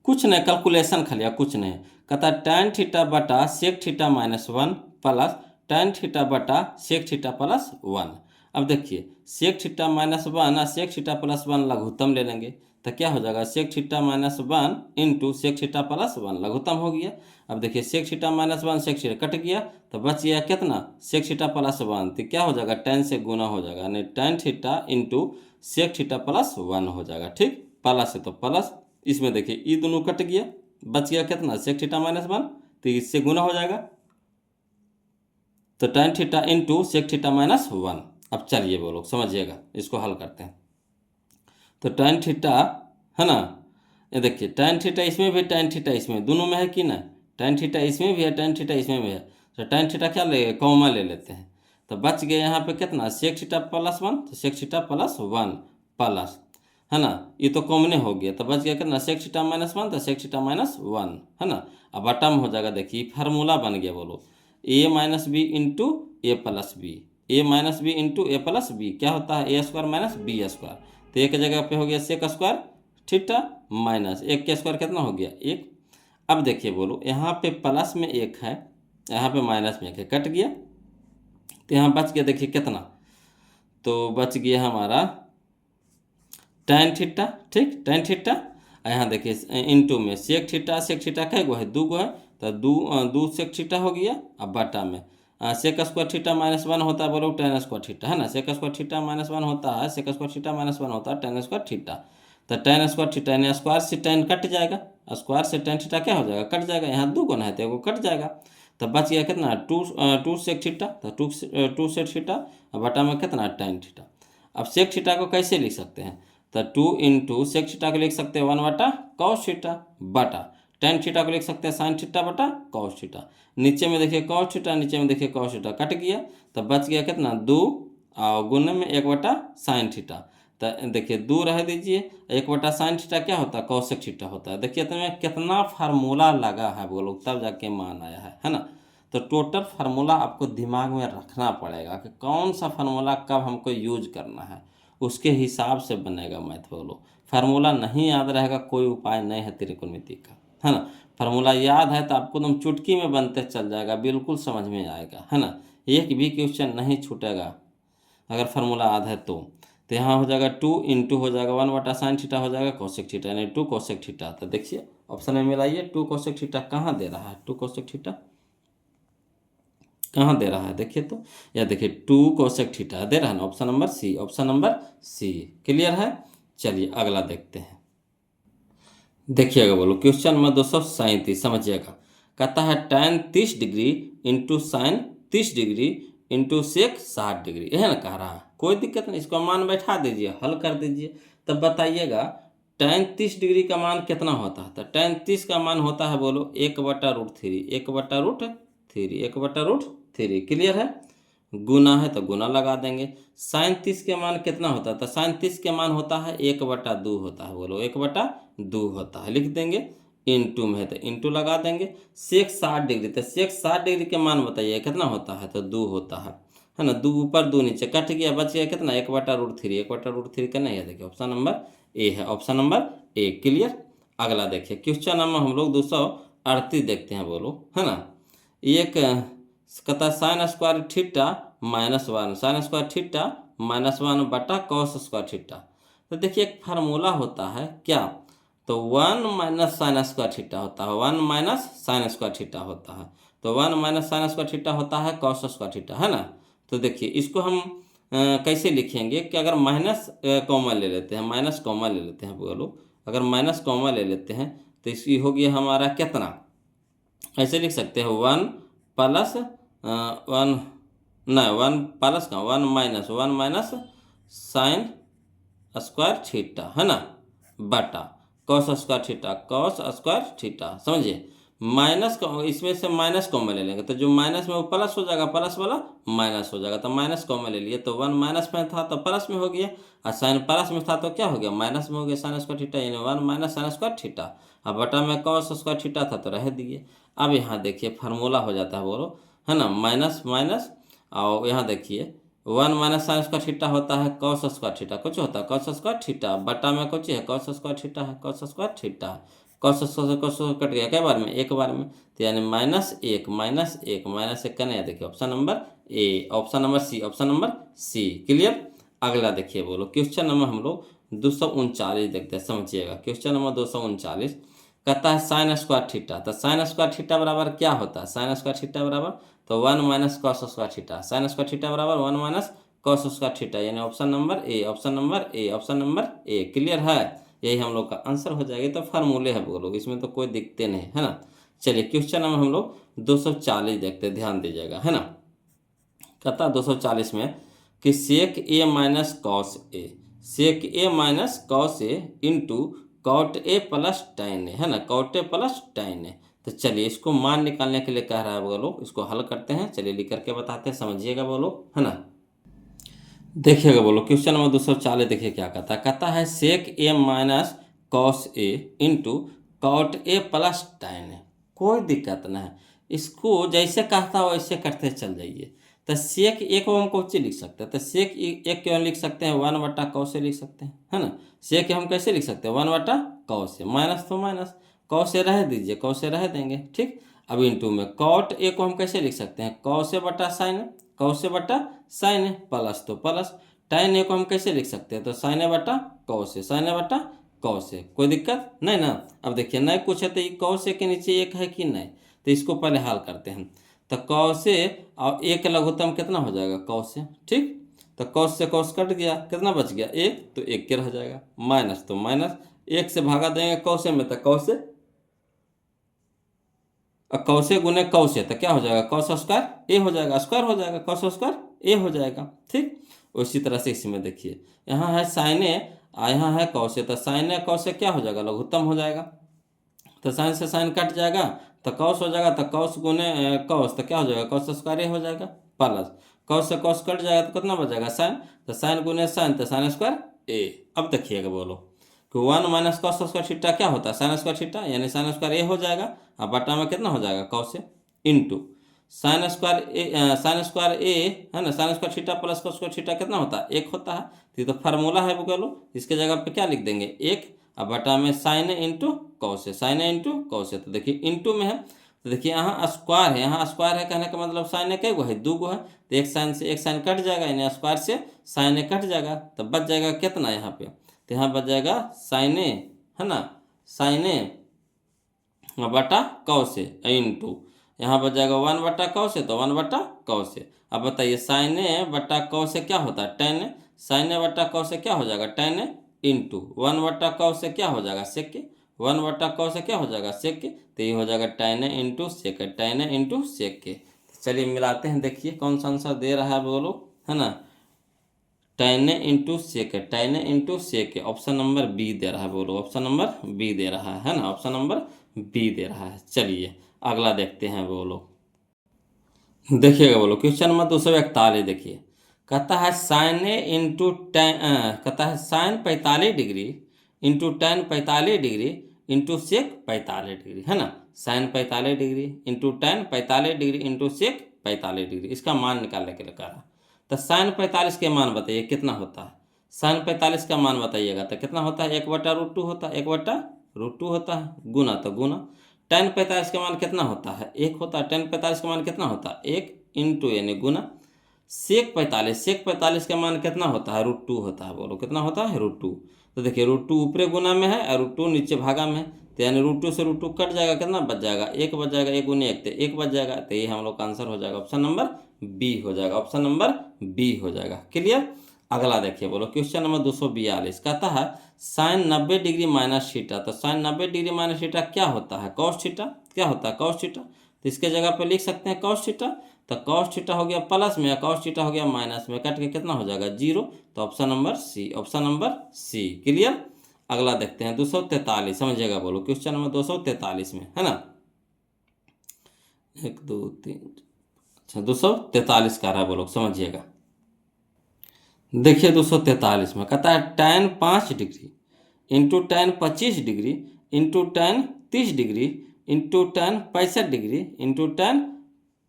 कुछ नहीं कैलकुलेशन खाली, कुछ नहीं। कहता है tan थीटा बटा sec theta minus 1 plus tan theta बटा sec थीटा प्लस 1। अब देखिए sec थीटा माइनस 1 और sec थीटा प्लस 1 लघुत्तम ले लेंगे, तो क्या हो जाएगा sec theta minus 1 into sec theta plus 1 लघुत्तम हो गया। अब देखिए sec theta minus 1 sec theta cut गया, तो बच गया कितना sec थीटा प्लस 1, तो क्या हो जाएगा tan से गुना हो जाएगा, यानी tan theta into sec theta plus 1 हो जाएगा। ठीक, प्लस है तो प्लस, इसमें देखिए ये दोनों कट गया, बच गया कितना sec थीटा माइनस 1, तो इससे गुना हो जाएगा, तो tan theta into sec theta minus 1। अब चलिए वो लोग समझिएगा, इसको हल करते हैं। तो tan थीटा, है ना, ये देखिए tan थीटा इसमें भी tan थीटा इसमें, दोनों में है कि ना, tan थीटा इसमें भी है tan थीटा इसमें भी है, तो tan थीटा क्या ले कॉमन ले लेते हैं, तो बच गया यहाँ पे कितना sec थीटा प्लस 1, तो sec थीटा प्लस 1 प्लस, है ना, ये तो कॉमने हो गया, तो बच गया कितना sec थीटा माइनस 1, तो sec थीटा माइनस 1, है ना। अब बटम हो जाएगा, देखिए फार्मूला बन गया बोलो a minus B into A plus B, A minus B into A plus B क्या होता है a square minus B square, तो एक जगह पे हो गया sec स्क्वायर थीटा माइनस एक के स्क्वायर कितना हो गया 1। अब देखिए बोलो यहाँ पे प्लस में 1 है, यहाँ पे माइनस में 1 है, कट गया, तो यहाँ बच गया देखिए कितना, तो बच गया हमारा tan थीटा, ठीक, tan थीटा, यहाँ देखिए इंटू में sec थीटा कै गो है 2 गो है, तो 2 sec थीटा हो गया। अब बटा में sec स्क्वायर थीटा माइनस 1 होता है बोलो tan स्क्वायर थीटा, है ना, sec स्क्वायर थीटा माइनस 1 होता है, sec स्क्वायर थीटा माइनस 1 होता है tan स्क्वायर थीटा, तो tan स्क्वायर थीटा यानी स्क्वायर से tan कट जाएगा, स्क्वायर से tan थीटा क्या हो जाएगा कट जाएगा, यहाँ 2 गुना है तो एगो कट जाएगा, तो बच गया कितना 2 sec थीटा, तो 2 sec थीटा, बटा में कितना tan थीटा। अब sec थीटा को कैसे लिख सकते हैं, तो 2 इंटू sec थीटा को लिख सकते हैं 1/cos थीटा बटा tan थीटा को लिख सकते हैं sin थीटा बटा cos थीटा, नीचे में देखिए cos थीटा, नीचे में देखिए cos थीटा कट गया, तो बच गया कितना 2 और गुने में 1/sin थीटा, तो देखिए 2 रह दीजिए, 1/sin थीटा क्या होता है cosec थीटा होता है। देखिए तो मैं कितना फार्मूला लगा है वो लोग, तब जाके मान आया है ना। तो टोटल फार्मूला आपको दिमाग में रखना पड़ेगा कि कौन सा फार्मूला कब हमको यूज करना है, उसके हिसाब से बनेगा मैथ। बोलो फार्मूला नहीं याद रहेगा कोई उपाय नहीं है त्रिकोणमिति का, है ना। फार्मूला याद है तो आपको एकदम चुटकी में बनते चल जाएगा, बिल्कुल समझ में आएगा, है ना। एक भी क्वेश्चन नहीं छूटेगा अगर फार्मूला याद है तो यहाँ हो जाएगा 2 इंटू हो जाएगा 1/sin थीटा हो जाएगा कोसेक थीटा, यानी 2 कोसेक थीटा। तो देखिए ऑप्शन में मिलाइए, 2 कोसेक थीटा कहाँ दे रहा है, 2 कोसेक थीटा कहाँ दे रहा है देखिए तो, या देखिए 2 कोसेक थीटा दे रहा है ना, option number C, option number C. Clear है। चलिए अगला देखते हैं। देखिएगा बोलो क्वेश्चन नंबर 237 समझिएगा। कहता है tan 30 degree into sine 30 degree into sec 60 degree, यह ना कह रहा है। कोई दिक्कत नहीं, इसको मान बैठा दीजिए, हल कर दीजिए। तब बताइएगा tan 30 डिग्री का मान कितना होता है। तो tan 30 का मान होता है बोलो 1/√3, 1/√3, 1/√3। क्लियर है। गुना है तो गुना लगा देंगे। साइन 30 के मान कितना होता है, तो साइन 30 के मान होता है 1/2 होता है, बोलो 1/2 होता है, लिख देंगे। इंटू में है तो इंटू लगा देंगे। सेक 60 डिग्री, तो सेक 60 डिग्री के मान बताइए कितना होता है, तो 2 होता है ना। 2 ऊपर 2 नीचे कट गया, बच गया कितना 1/√3, 1/√3 का नहीं है, देखिए ऑप्शन नंबर ए है, ऑप्शन नंबर ए। क्लियर। अगला देखिए क्वेश्चन नंबर हम लोग 238 देखते हैं, बोलो है ना। एक कहता है sign square theta -1, sign square theta -1 बटा कॉस स्क्वायर थीटा। तो देखिए एक फार्मूला होता है क्या, तो 1 माइनस साइन स्क्वायर थीटा होता है, 1 माइनस साइन स्क्वायर थीटा होता है। तो 1 माइनस साइन स्क्वायर थीटा होता है कॉस स्क्वायर थीटा, है ना। तो देखिए इसको हम कैसे लिखेंगे कि अगर माइनस कॉमन ले लेते हैं, माइनस कॉमन ले लेते हैं बोलो, अगर माइनस कॉमन ले लेते हैं तो इसकी होगी हमारा कितना, ऐसे लिख सकते हैं 1 प्लस 1, नहीं 1 प्लस का 1 माइनस साइन स्क्वायर थीटा, है ना, बटा cos square theta, cos square theta. समझिए माइनस इसमें से माइनस कॉमन ले लेंगे तो जो माइनस में वो प्लस हो जाएगा, प्लस वाला माइनस हो जाएगा। तो माइनस कॉमन ले लिए तो 1 माइनस में था तो प्लस में हो गया, और साइन प्लस में था तो क्या हो गया, माइनस में हो गया साइन स्क्वायर थीटा, यानी 1 माइनस साइन स्क्वायर थीटा। अब बटा में कॉस स्क्वायर थीटा था तो रह दिए। अब यहाँ देखिए फार्मूला हो जाता है बोलो, है ना, माइनस माइनस, और यहाँ देखिए 1 माइनस साइन स्क्वायर थीटा होता है कॉस स्क्वायर थीटा, कुछ होता है कॉस स्क्वायर थीटा, बटा में कुछ है कॉस स्क्वायर थीटा है, cos square theta. Cos square cos cut गया कई बार में, एक बार में, तो यानी -1 -1 -1 का नहीं, देखिए option number A, option number C, option number C. Clear. अगला देखिए बोलो क्वेश्चन नंबर हम लोग 239 देखते हैं, समझिएगा। क्वेश्चन नंबर 239 कहता है साइन स्क्वायर थीटा, तो साइन स्क्वायर थीटा बराबर क्या होता है, साइन स्क्वायर थीटा बराबर तो 1 minus cos square theta, sign square theta बराबर 1 माइनस कॉस स्क्वायर थीटा, यानी option number A, option number A, option number A. Clear है। यही हम लोग का आंसर हो जाएगा। तो फार्मूले है बोलो, इसमें तो कोई दिक्कत नहीं है ना। चलिए क्वेश्चन नंबर हम लोग 240 देखते हैं, ध्यान दीजिएगा, है ना। कहता 240 में कि sec A minus cos A, sec A minus cos A into cot A plus tan A, है ना, कॉट ए प्लस टाइन ए। तो चलिए इसको मान निकालने के लिए कह रहा है बोलो, इसको हल करते हैं। चलिए लिख करके बताते हैं, समझिएगा बोलो, है ना। देखिएगा बोलो क्वेश्चन नंबर 240 देखिए क्या कहता है sec A minus cos A into cot A plus tan A. कोई दिक्कत नहीं है, इसको जैसे कहता हो वैसे करते चल जाइए। तो सेक ए को हम कौन लिख सकते हैं, तो सेक एक क्यों लिख सकते हैं 1/cos से लिख सकते हैं, है ना। सेक हम कैसे लिख सकते हैं 1/cos से, माइनस तो माइनस, cos से रह दीजिए, cos से रह देंगे, ठीक। अब इंटू में कॉट ए को हम कैसे लिख सकते हैं cos से बटा साइन, cos से बटा साइन है, प्लस तो प्लस। टाइन ए को हम कैसे लिख सकते हैं, तो साइन ए बटा कॉस है, साइन ए बटा कॉस है, कोई दिक्कत नहीं ना। अब देखिए नहीं कुछ है तो ये कॉस ए के नीचे एक है कि नहीं, तो इसको पहले हल करते हैं। तो कॉस ए और एक लघुत्तम कितना हो जाएगा कॉस ए, ठीक। तो कॉस से कॉस कट गया, कितना बच गया एक, तो एक के रह जाएगा, माइनस तो माइनस, एक से भागा देंगे कॉस ए में तो कॉस ए, और कौसे गुने कौसे तो क्या हो जाएगा कॉस स्क्वायर ए हो जाएगा, स्क्वायर हो जाएगा, कॉस स्क्वायर ए हो जाएगा, ठीक। उसी तरह से इसमें देखिए यहाँ है साइन ए और यहाँ है कौसे, तो साइन ए कौसे क्या हो जाएगा लघुत्तम हो जाएगा। तो साइन से साइन कट जाएगा तो कॉस हो जाएगा, तो कॉस गुने कॉस तो क्या हो जाएगा कॉस स्क्वायर ए हो जाएगा, प्लस कॉस से कॉस कट जाएगा तो कितना बच जाएगा साइन, तो साइन गुने साइन तो साइन स्क्वायर ए। अब देखिएगा बोलो कि 1 माइनस कॉस स्क्वायर थीटा क्या होता है साइन स्क्वायर थीटा, यानी साइन स्क्वायर ए हो जाएगा, अब बटा में कितना हो जाएगा cos A into sign square A, sine square ए है ना, sign square theta plus cos square theta कितना होता है एक होता है। तो ये तो फार्मूला है बोलो, इसके जगह पे क्या लिख देंगे एक, अब बटा में sign A into cos A, sign A into cos A. तो देखिए इंटू में है, तो देखिए यहाँ स्क्वायर है, यहाँ स्क्वायर है कहने का मतलब साइन ए कई गो है, 2 गो है, तो एक साइन से एक साइन कट जाएगा, यानी स्क्वायर से साइन ए कट जाएगा, तो बच जाएगा कितना यहाँ पे, तो यहाँ बच जाएगा साइन ए, है ना, साइन ए बटा कॉस ए इंटू, यहाँ बच जाएगा 1 बटा कॉस ए, तो 1 बटा कॉस ए। अब बताइए साइन ए बटा कॉस ए क्या होता है, टेन ए, साइन ए बटा कॉस ए क्या हो जाएगा, टेन ए इंटू 1 बटा कॉस ए क्या हो जाएगा, सेक ए, 1 बटा कॉस ए क्या हो जाएगा, सेक ए, तो ये हो जाएगा टेन ए इंटू सेक ए, टेन ए इंटू सेक ए। चलिए मिलाते हैं, देखिए कौन सा आंसर दे रहा है बोलो, है ना, टेन ए इंटू सेक ए, टेन ए इंटू सेक ए, ऑप्शन नंबर बी दे रहा है बोलो, ऑप्शन नंबर बी दे रहा है ना, ऑप्शन नंबर बी दे रहा है। चलिए अगला देखते हैं बोलो, देखिएगा बोलो क्वेश्चन नंबर 241, देखिए कहता है साइन ए इंटू टेन, कहता है sine 45 degree into tan 45 degree into sec 45 degree, है ना, sine 45 degree into tan 45 degree into sec 45 degree, इसका मान निकालने के लिए कह रहा। तो साइन 45 के मान बताइए कितना होता है, साइन 45 का मान बताइएगा तो कितना होता है, 1/√2 होता है, 1/√2 होता है, गुना तो गुना, टेन 45 का मान कितना होता है, 1 होता है, टेन 45 का मान कितना होता है, 1 इंटू यानी गुना, सेक 45 का मान कितना होता है, √2 होता है, बोलो कितना होता है, √2। तो देखिए √2 ऊपरे गुना में है और √2 नीचे भागा में है, तो यानी √2 से √2 कट जाएगा, कितना बच जाएगा, 1 बच जाएगा, 1 गुने 1 तो 1 बच जाएगा, तो ये हम लोग का आंसर हो जाएगा, ऑप्शन नंबर बी हो जाएगा, ऑप्शन नंबर बी हो जाएगा। क्लियर। अगला देखिए बोलो क्वेश्चन नंबर 242, कहता है साइन 90 डिग्री माइनस थीटा, तो साइन 90 डिग्री माइनस थीटा क्या होता है, कॉस थीटा, क्या होता है कॉस थीटा, तो इसके जगह पे लिख सकते हैं कॉस थीटा, तो कॉस थीटा हो गया प्लस में, कॉस थीटा हो गया माइनस में, कट के कितना हो जाएगा 0, तो option number C, option number C. Clear. अगला देखते हैं 243, समझिएगा बोलो क्वेश्चन नंबर 243 में, है ना, 1 2 3, अच्छा 243 का रहा है बोलो, समझिएगा। देखिए 243 में कहता है tan 5 degree into tan 25 degree into tan 30 degree into tan 65 degree into tan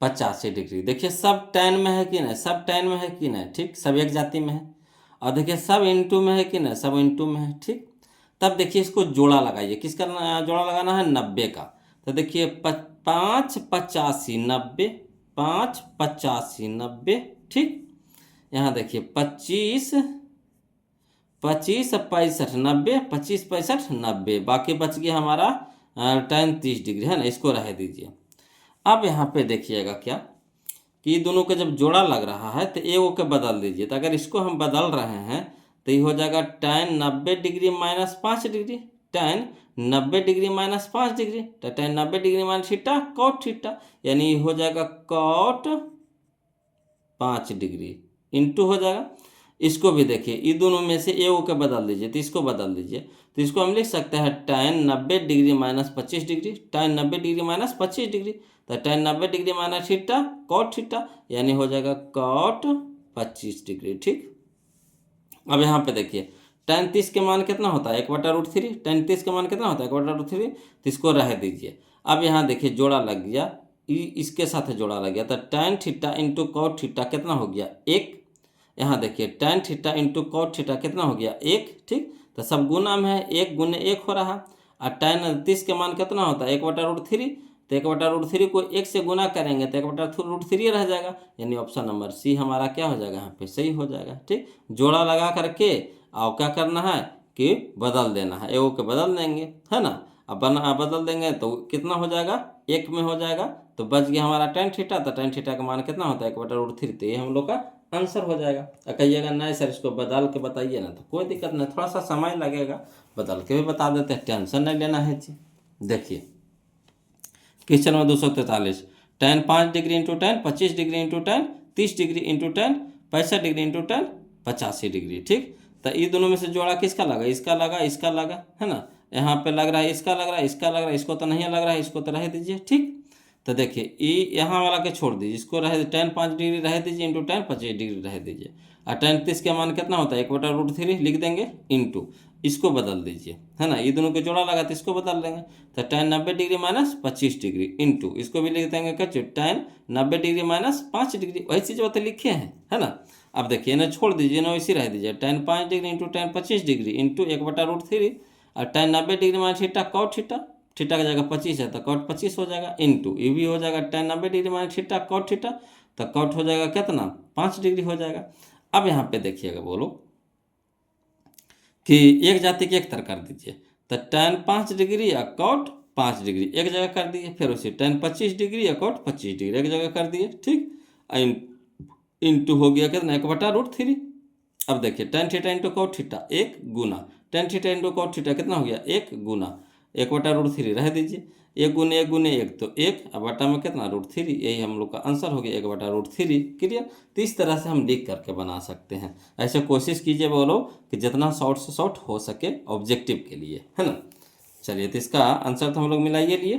85 degree. देखिए सब tan में है कि नहीं, सब tan में है कि नहीं, ठीक, सब एक जाति में है, और देखिए सब इंटू में है कि नहीं, सब इंटू में है, ठीक। तब देखिए इसको जोड़ा लगाइए, किसका जोड़ा लगाना है, 90 का, तो देखिए 5 85 90, 5 85 90, ठीक। यहाँ देखिए 25 65 90, 25 65 90, बाकी बच गया हमारा tan 30 डिग्री, है ना, इसको रह दीजिए। अब यहाँ पे देखिएगा क्या कि दोनों का जब जोड़ा लग रहा है तो ए ओ के बदल दीजिए, तो अगर इसको हम बदल रहे हैं तो ये हो जाएगा tan 90 degree minus 5 degree, tan 90 degree minus 5 degree, तो tan 90 degree minus theta cot theta, यानी ये हो जाएगा कॉट 5 डिग्री इंटू हो जाएगा। इसको भी देखिए ये दोनों में से ए ओ के बदल दीजिए, तो इसको बदल दीजिए, तो इसको हम लिख सकते हैं tan 90 degree minus 25 degree, tan 90 degree minus 25 degree, तो tan 90 degree minus theta cot theta, यानी हो जाएगा कॉट 25 डिग्री, ठीक। अब यहाँ पे देखिए tan 30 के मान कितना होता है, 1/√3, tan 30 का मान कितना होता है 1/√3, तो इसको रह दीजिए। अब यहाँ देखिए जोड़ा लग गया, इसके साथ जोड़ा लग गया, तो tan theta into cot theta कितना हो गया 1, यहाँ देखिए tan theta into cot theta कितना हो गया 1, ठीक, तो सब गुना में है, 1 गुने 1 हो रहा, और tan 30 के मान कितना होता है 1/√3, तो 1/√3 को 1 से गुना करेंगे तो 1/√3 रह जाएगा, यानी ऑप्शन नंबर सी हमारा क्या हो जाएगा, यहाँ पे सही हो जाएगा, ठीक। जोड़ा लगा करके और क्या करना है कि बदल देना है, ए ओ के बदल देंगे, है ना, अब बदल देंगे तो कितना हो जाएगा 1 में हो जाएगा, तो बच गया हमारा tan थीटा, तो tan थीटा का मान कितना होता है 1/√3, तो ये हम लोग का आंसर हो जाएगा। कहिएगा नहीं सर इसको बदल के बताइए ना, तो कोई दिक्कत नहीं, थोड़ा सा समय लगेगा, बदल के भी बता देते हैं, टेंशन नहीं लेना है जी। देखिए question number 243, tan 5 degree into tan 25 degree into tan 30 degree into tan 65 degree into tan 85 degree, ठीक। तो ये दोनों में से जोड़ा किसका लगा, इसका लगा, इसका लगा, है ना, यहाँ पे लग रहा है इसका लग रहा है, इसका लग रहा है, इसको तो नहीं लग रहा है, इसको तो रह दीजिए, ठीक। तो देखिए ये यहाँ वाला के छोड़ दीजिए, इसको रह tan 5 डिग्री रह दीजिए इंटू tan 25 डिग्री रह दीजिए, और tan 30 का मान कितना होता है 1/√3 लिख देंगे इंटू, इसको बदल दीजिए, है ना, ये दोनों के जोड़ा लगा तो इसको बदल देंगे, तो tan 90 degree minus 25 degree into, इसको भी लिख देंगे क्या tan 90 डिग्री माइनस 5 डिग्री, वही चीज़ बात लिखे हैं, है ना। अब देखिए ना छोड़ दीजिए ना, इसी रह दीजिए tan 5 degree into tan 25 degree into 1/√3, और tan 90 degree minus theta cot theta, theta की जगह 25 है तो कॉट 25 हो जाएगा, इंटू ये भी हो जाएगा tan 90 degree minus theta cot theta, तो कॉट हो जाएगा कितना 5 डिग्री हो जाएगा। अब यहाँ पे देखिएगा बोलो कि एक जाति के एक तरह कर दीजिए, तो tan 5 डिग्री या कॉट 5 डिग्री एक जगह कर दिए, फिर उसे tan 25 डिग्री या कॉट 25 डिग्री एक जगह कर दिए, ठीक। इंटू हो गया कितना 1/√3। अब देखिए tan theta into cot theta 1 गुना tan theta into cot theta कितना हो गया 1 गुना 1/√3 रह दीजिए, 1 गुने 1 गुने 1 तो 1, अब बटा में कितना √3, यही हम लोग का आंसर हो गया 1/√3। क्लियर। तो इस तरह से हम लिख करके बना सकते हैं। ऐसे कोशिश कीजिए बोलो कि जितना शॉर्ट से शॉर्ट हो सके ऑब्जेक्टिव के लिए, है ना। चलिए, तो इसका आंसर तो हम लोग मिलाइए लिए।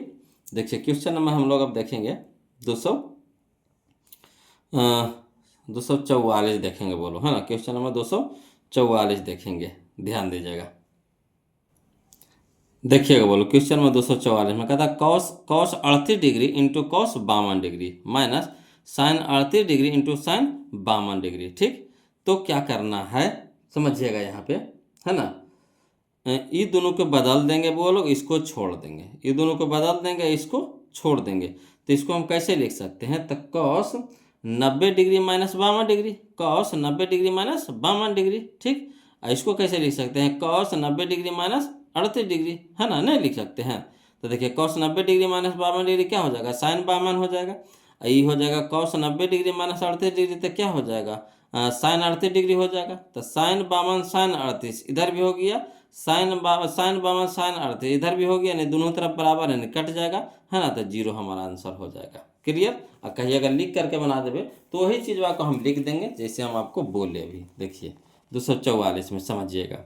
देखिए क्वेश्चन नंबर हम लोग अब देखेंगे 244 देखेंगे बोलो, है ना। क्वेश्चन नंबर 244 देखेंगे, ध्यान दीजिएगा। देखिएगा बोलो क्वेश्चन में 244 में कहता cos 38 degree into cos 52 degree minus sine 38 degree into sine 52 degree, ठीक। तो क्या करना है समझिएगा यहाँ पे, है ना। ये दोनों को बदल देंगे बोलो, इसको छोड़ देंगे, ये दोनों को बदल देंगे, इसको छोड़ देंगे, तो इसको हम कैसे लिख सकते हैं, तो cos 90 degree minus 52 degree, cos 90 degree minus 52 degree, ठीक। इसको कैसे लिख सकते हैं, कॉस 90 डिग्री माइनस 38 डिग्री, है ना, नहीं लिख सकते हैं। तो देखिए कॉस 90 डिग्री माइनस 52 डिग्री क्या हो जाएगा, साइन 52 हो जाएगा। ये हो जाएगा कॉस 90 डिग्री माइनस 38 डिग्री, तो क्या हो जाएगा साइन 38 डिग्री हो जाएगा। तो साइन 52 साइन 38 इधर भी हो गया, साइन 52 साइन 38 इधर भी हो गया, नहीं दोनों तरफ बराबर है, नहीं कट जाएगा, है ना। तो 0 हमारा आंसर हो जाएगा। क्लियर। और कहीं अगर लिख करके बना देवे तो वही चीज़ को हम लिख देंगे जैसे हम आपको बोले अभी। देखिए 244 में समझिएगा,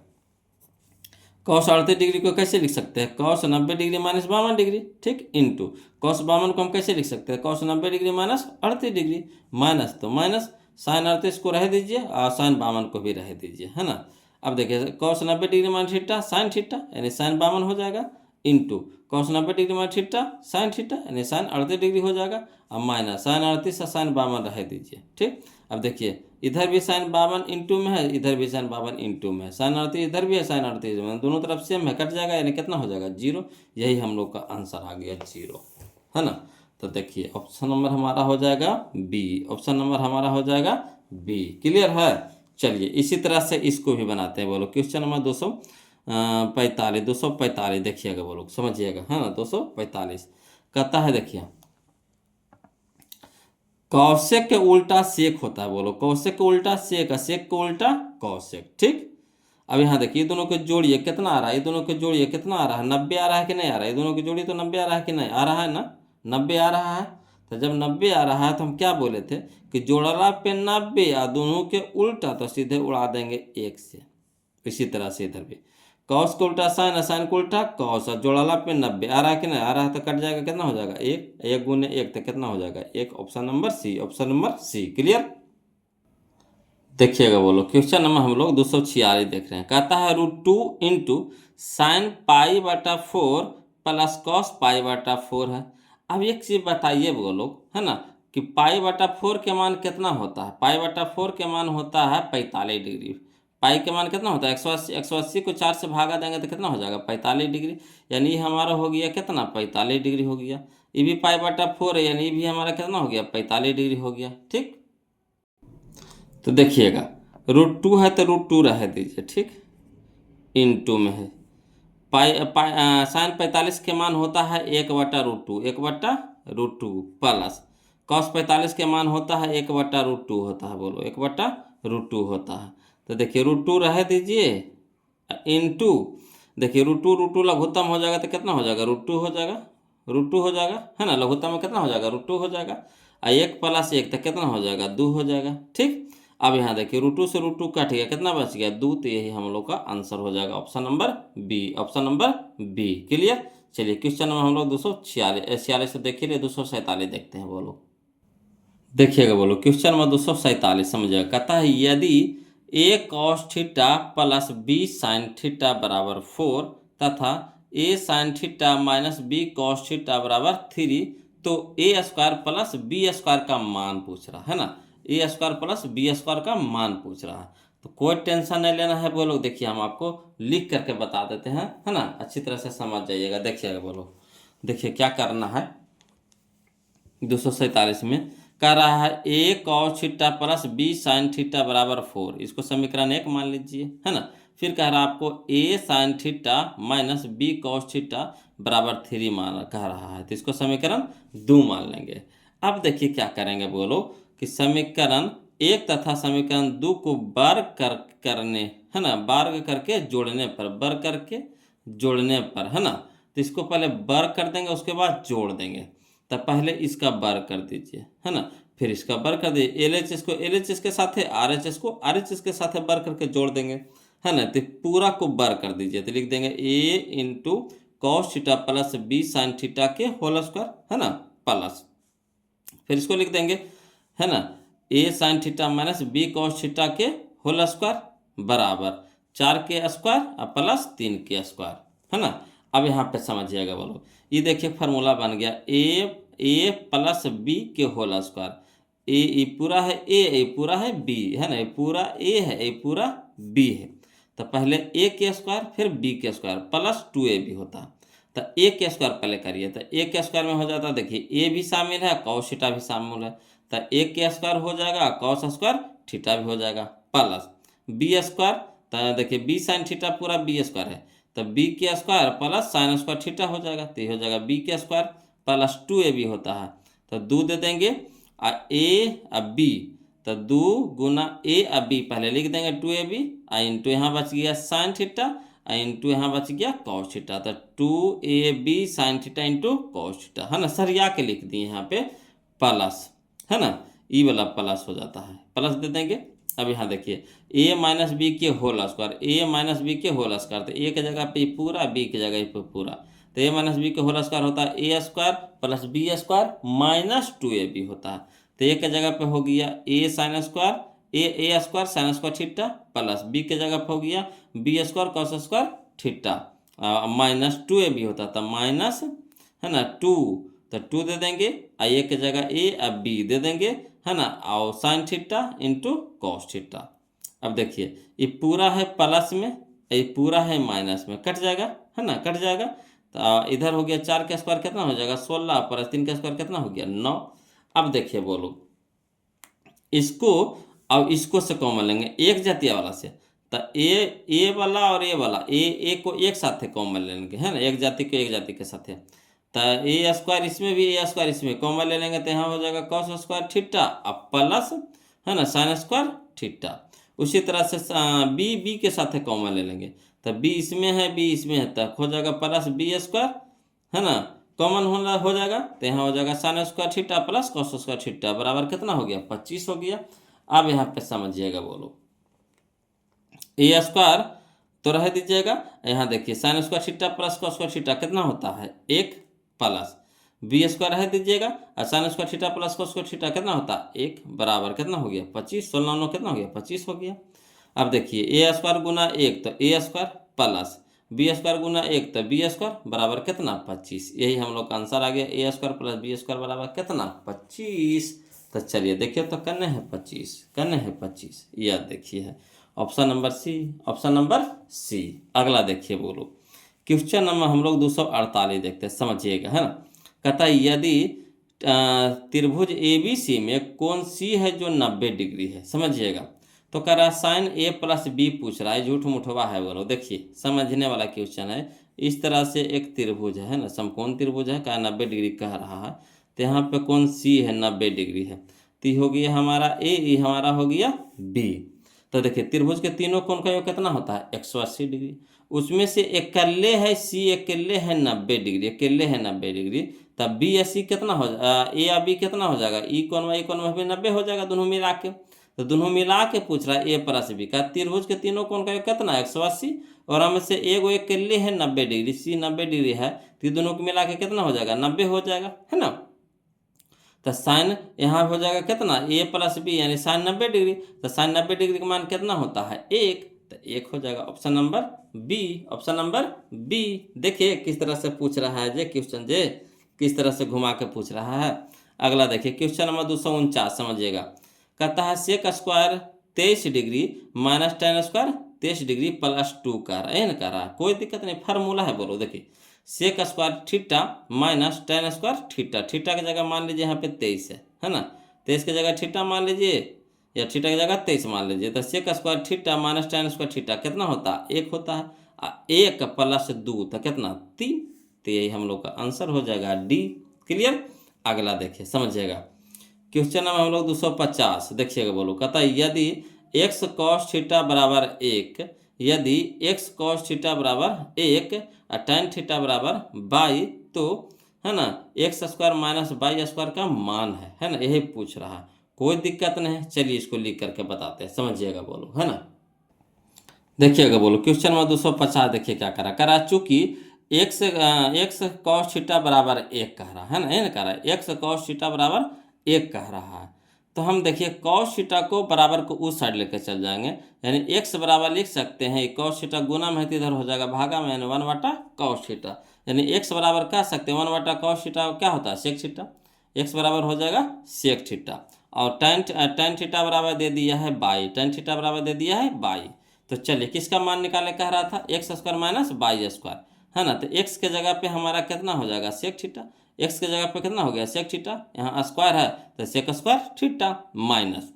कॉस 38 डिग्री को कैसे लिख सकते हैं, कॉस 90 डिग्री माइनस 52 डिग्री, ठीक, इंटू कॉस 52 को हम कैसे लिख सकते हैं, cos 90 degree minus 38 degree, minus तो माइनस साइन 38 को रह दीजिए और साइन 52 को भी रह दीजिए, है ना। अब देखिए cos 90 degree minus theta sine theta यानी साइन 52 हो जाएगा, into cos 90 degree minus theta sine theta यानी साइन 38 डिग्री हो जाएगा, अब माइनस साइन 38 और साइन 52 रह दीजिए, ठीक। अब देखिए इधर भी साइन 52 इंटू में है, इधर भी साइन 52 इंटू में है, साइन 38 इधर भी है, साइन 38 में, दोनों तरफ सेम है, कट जाएगा यानी कितना हो जाएगा 0। यही हम लोग का आंसर आ गया 0, है ना। तो देखिए ऑप्शन नंबर हमारा हो जाएगा बी, ऑप्शन नंबर हमारा हो जाएगा बी। क्लियर है। चलिए इसी तरह से इसको भी बनाते हैं, बोलो क्वेश्चन नंबर 245 देखिएगा बोलो, समझिएगा, है ना। 245 कहता है, देखिए कौशिक के उल्टा सेक होता है, बोलो कौशिक के उल्टा सेक, सेक के उल्टा कौशिक, ठीक। अब यहाँ देखिए दोनों को जोड़िए कितना आ रहा है, ये दोनों को जोड़िए कितना आ रहा है, 90 आ रहा है कि नहीं आ रहा है, ये दोनों की जोड़ी तो 90 आ रहा है कि नहीं आ रहा है ना, 90 आ रहा है। तो जब 90 आ रहा है तो हम क्या बोले थे कि जोड़ला पे 90 या दोनों के उल्टा तो सीधे उड़ा देंगे 1 से। इसी तरह से इधर भी कॉस को उल्टा साइन है, साइन को उल्टा कॉस, और जोड़ाला पे 90 आ रहा है कि नहीं आ रहा है, तो कट जाएगा, कितना हो जाएगा 1, 1 गुने 1 तो कितना हो जाएगा 1, option number C, option number C. Clear. देखिएगा बोलो क्वेश्चन नंबर हम लोग 246 देख रहे हैं, कहता है √2 इंटू साइन π/4 प्लस कॉस π/4 है। अब एक चीज़ बताइए बोलो, है ना, कि π/4 के मान कितना होता है, π/4 के मान होता है 45 डिग्री, पाई के मान कितना होता है 180, 180 को 4 से भागा देंगे तो कितना हो जाएगा 45 डिग्री, यानी ये हमारा हो गया कितना 45 डिग्री हो गया। ये भी π/4 है यानी ये भी हमारा कितना हो गया 45 डिग्री हो गया, ठीक। तो देखिएगा √2 है तो √2 रह दीजिए, ठीक, इंटू में है साइन 45 के मान होता है 1/√2, 1/√2 प्लस कॉस 45 के मान होता है 1/√2 होता है, बोलो 1/√2 होता है। तो देखिए √2 रह दीजिए इंटू, देखिए √2 लघुत्तम हो जाएगा तो कितना हो जाएगा √2 हो जाएगा, √2 हो जाएगा, है ना, लघुत्तम में कितना हो जाएगा √2 हो जाएगा, 1 + 1 तो कितना हो जाएगा 2 हो जाएगा, ठीक। अब यहाँ देखिए √2 से √2 कट गया, कितना बच गया 2, तो यही हम लोग का आंसर हो जाएगा option number B, option number B. Clear. चलिए क्वेश्चन नंबर हम लोग 246 से देखिए 247 देखते हैं, बोलो देखिएगा बोलो क्वेश्चन नंबर 247 समझिएगा, कहता है यदि a cos theta plus b sin theta बराबर 4 तथा a sin theta minus b cos theta बराबर 3, तो a square plus b square का मान पूछ रहा है ना, a square plus b square का मान पूछ रहा है। तो कोई टेंशन नहीं लेना है बोलो। देखिए हम आपको लिख करके बता देते हैं, है ना, अच्छी तरह से समझ जाइएगा। देखिएगा बोलो, देखिए क्या करना है। 247 में कह रहा है A cos theta plus B sine theta बराबर 4, इसको समीकरण 1 मान लीजिए, है ना। फिर कह रहा है आपको A sine theta minus B cos theta बराबर 3 मान कह रहा है, तो इसको समीकरण 2 मान लेंगे। अब देखिए क्या करेंगे बोलो कि समीकरण 1 तथा समीकरण 2 को वर्ग करने, है ना, वर्ग करके जोड़ने पर, वर्ग करके जोड़ने पर, है ना, तो इसको पहले वर्ग कर देंगे उसके बाद जोड़ देंगे। तो पहले इसका वर्ग कर दीजिए, है ना, फिर इसका वर्ग कर दीजिए। LHS को LHS के साथ, RHS को RHS के साथ वर्ग करके जोड़ देंगे, है ना। तो पूरा को वर्ग कर दीजिए, तो लिख देंगे A into cos theta plus B sine theta के होल स्क्वायर, है ना, प्लस फिर इसको लिख देंगे, है ना, A sine theta minus B cos theta के होल स्क्वायर बराबर 4 के स्क्वायर और प्लस 3 के स्क्वायर, है ना। अब यहाँ पे समझिएगा बोलो, ये देखिए फार्मूला बन गया ए प्लस बी के होल स्क्वायर। ए पूरा है ए पूरा है बी, है ना, ये पूरा ए है, ये पूरा बी है। तो पहले ए के स्क्वायर फिर बी के स्क्वायर प्लस 2ab होता। तो ए के स्क्वायर पहले करिए, तो ए के स्क्वायर में हो जाता, देखिए ए भी शामिल है, कॉस थीटा भी शामिल है, तो ए के स्क्वायर हो जाएगा, कॉस स्क्वायर थीटा भी हो जाएगा, प्लस बी स्क्वायर, तो देखिए बी साइन थीटा पूरा बी स्क्वायर है, तो बी के square plus sign square theta हो जाएगा, तो ये हो जाएगा बी के स्क्वायर प्लस 2ab होता है। तो 2 दे देंगे और ए और बी, तो 2 गुना ए और बी पहले लिख देंगे 2ab, और इंटू यहाँ बच गया साइन थीटा, और इंटू यहाँ बच गया कॉस थीटा, तो 2ab sign theta into cos theta, है ना, सरिया के लिख दिए यहाँ पे प्लस, है ना, ई वाला प्लस हो जाता है, प्लस दे देंगे। अब यहाँ देखिए ए माइनस बी के होल स्क्वायर, ए माइनस बी के होल स्क्वायर, तो ए के जगह पे पूरा, बी की जगह पे पूरा, तो ए माइनस बी के होल स्क्वायर होता है A square plus B square minus 2ab होता है। तो ए के जगह पे हो गया A sine square, A square sine square theta, plus B के जगह पे हो गया B square cos square theta minus 2ab होता था, माइनस, है ना, 2, तो 2 दे देंगे, ए के जगह ए और बी दे देंगे, है ना, और sign theta into cos theta. अब देखिए ये पूरा है प्लस में, ये पूरा है माइनस में, कट जाएगा, है ना, कट जाएगा। तो इधर हो गया 4 का स्क्वायर कितना हो जाएगा 16, प्लस 3 का स्क्वायर कितना हो गया 9। अब देखिए बोलो इसको, अब इसको से कॉमन लेंगे एक जातीय वाला से, तो ए वाला और ए वाला, ए को एक साथ कॉमन लेंगे, है ना, एक जाति को एक जाति के साथ, तो ए स्क्वायर इसमें भी ए स्क्वायर इसमें कॉमन ले लेंगे, तो यहाँ हो जाएगा कॉस स्क्वायर थीटा अब प्लस, है ना, साइन स्क्वायर थीटा। उसी तरह से बी के साथ कॉमन ले लेंगे, तो बी इसमें है बी इसमें है, तो हो जाएगा प्लस बी स्क्वायर, है ना, कॉमन हो जाएगा, तो यहाँ हो जाएगा sign square theta plus cos square theta बराबर कितना हो गया 25 हो गया। अब यहाँ पे समझिएगा बोलो, ए स्क्वायर तो रह दीजिएगा, यहाँ देखिए sign square theta plus cos square theta कितना होता है 1, प्लस बी स्क्वायर रह दीजिएगा, और sign square theta plus cos square theta कितना होता है 1 बराबर कितना हो गया 25, 16 9 कितना हो गया 25 हो गया। अब देखिए ए स्क्वायर गुना 1 तो A square plus B square गुना 1 तो बी स्क्वायर बराबर कितना 25, यही हम लोग का आंसर आ गया, ए स्क्वायर प्लस बी स्क्वायर बराबर कितना 25। तो चलिए देखिए, तो करने हैं 25, करने हैं 25, यह देखिए है option number C, option number C. अगला देखिए बोलो, क्वेश्चन नंबर हम लोग 248 देखते हैं, समझिएगा, है ना। कहता है यदि त्रिभुज ABC में कोण C है जो 90 डिग्री है, समझिएगा, तो कह रहा है साइन A प्लस B पूछ रहा है, झूठ मुठवा है बोलो। देखिए समझने वाला क्वेश्चन है, इस तरह से एक त्रिभुज है ना, समकोण त्रिभुज है, क्या 90 डिग्री कह रहा है, तो यहाँ पे कोण C है 90 डिग्री है, तो हो गया हमारा A, ये हमारा हो गया B। तो देखिए त्रिभुज के तीनों कोण का योग कितना होता है 180 डिग्री, उसमें से अकेले है C, अकेले है 90 डिग्री, अकेले है 90 डिग्री, तब बी या सी कितना हो ए या बी कितना हो जाएगा, ई कोण में भी 90 हो जाएगा दोनों मिला के। तो दोनों मिला के पूछ रहा है ए प्लस बी का त्रिभुज के तीनों कोण का योग कितना 180, और हमें से एगो अकेले है 90 डिग्री, सी 90 डिग्री है, तो दोनों को मिला के कितना हो जाएगा 90 हो जाएगा, है ना। तो साइन यहाँ हो जाएगा कितना ए प्लस बी यानी साइन 90 डिग्री, तो साइन 90 डिग्री का मान कितना होता है 1, तो 1 हो जाएगा option number B, option number B. देखिए किस तरह से पूछ रहा है जे क्वेश्चन, जे किस तरह से घुमा के पूछ रहा है। अगला देखिए क्वेश्चन नंबर 249, समझिएगा, कहता है sec square 23 degree minus tan square 23 degree plus 2 कर रहा है ना, कर रहा है, कोई दिक्कत नहीं, फार्मूला है बोलो। देखिए sec square theta minus tan square theta, theta की जगह मान लीजिए यहाँ पे 23 है ना, 23 की जगह थीटा मान लीजिए या थीटा की जगह 23 मान लीजिए, तो sec square theta minus tan square theta कितना होता है, 1 होता है, 1 प्लस 2 तो कितना 3, तो यही हम लोग का आंसर हो जाएगा डी। क्लियर। अगला देखिए समझिएगा, क्वेश्चन नंबर हम लोग 250 देखिएगा बोलो, कहता है यदि x cos थीटा बराबर 1, यदि x cos थीटा बराबर 1 और tan थीटा बराबर बाई, तो है ना x square minus by square का मान है ना, यही पूछ रहा है, कोई दिक्कत नहीं है। चलिए इसको लिख करके बताते हैं, समझिएगा बोलो, है ना। देखिएगा बोलो क्वेश्चन नंबर 250 देखिए क्या करा चूंकि एक्स एक्स कॉस थीटा बराबर 1 कह रहा है ना, ये ना कह रहा है एक्स कॉस थीटा बराबर 1 कह रहा है, तो हम देखिए कॉस थीटा को बराबर को उस साइड लेकर चल जाएंगे, यानी एक्स बराबर लिख सकते हैं कॉस थीटा गुना में इधर हो जाएगा भागा में, यानी 1 कॉस थीटा, यानी एक्स बराबर कह सकते हैं 1 कॉस थीटा क्या होता है सेक थीटा, एक्स बराबर हो जाएगा सेक थीटा, और टेन थीटा बराबर दे दिया है बाई, टेन थीटा बराबर दे दिया है बाई। तो चलिए किसका मान निकाले कह रहा था, x square minus by square, है ना, तो एक्स के जगह पे हमारा कितना हो जाएगा सेक थीटा, एक्स के जगह पे कितना हो गया सेक थीटा, यहाँ स्क्वायर है तो सेक स्क्वायर थीटा माइनस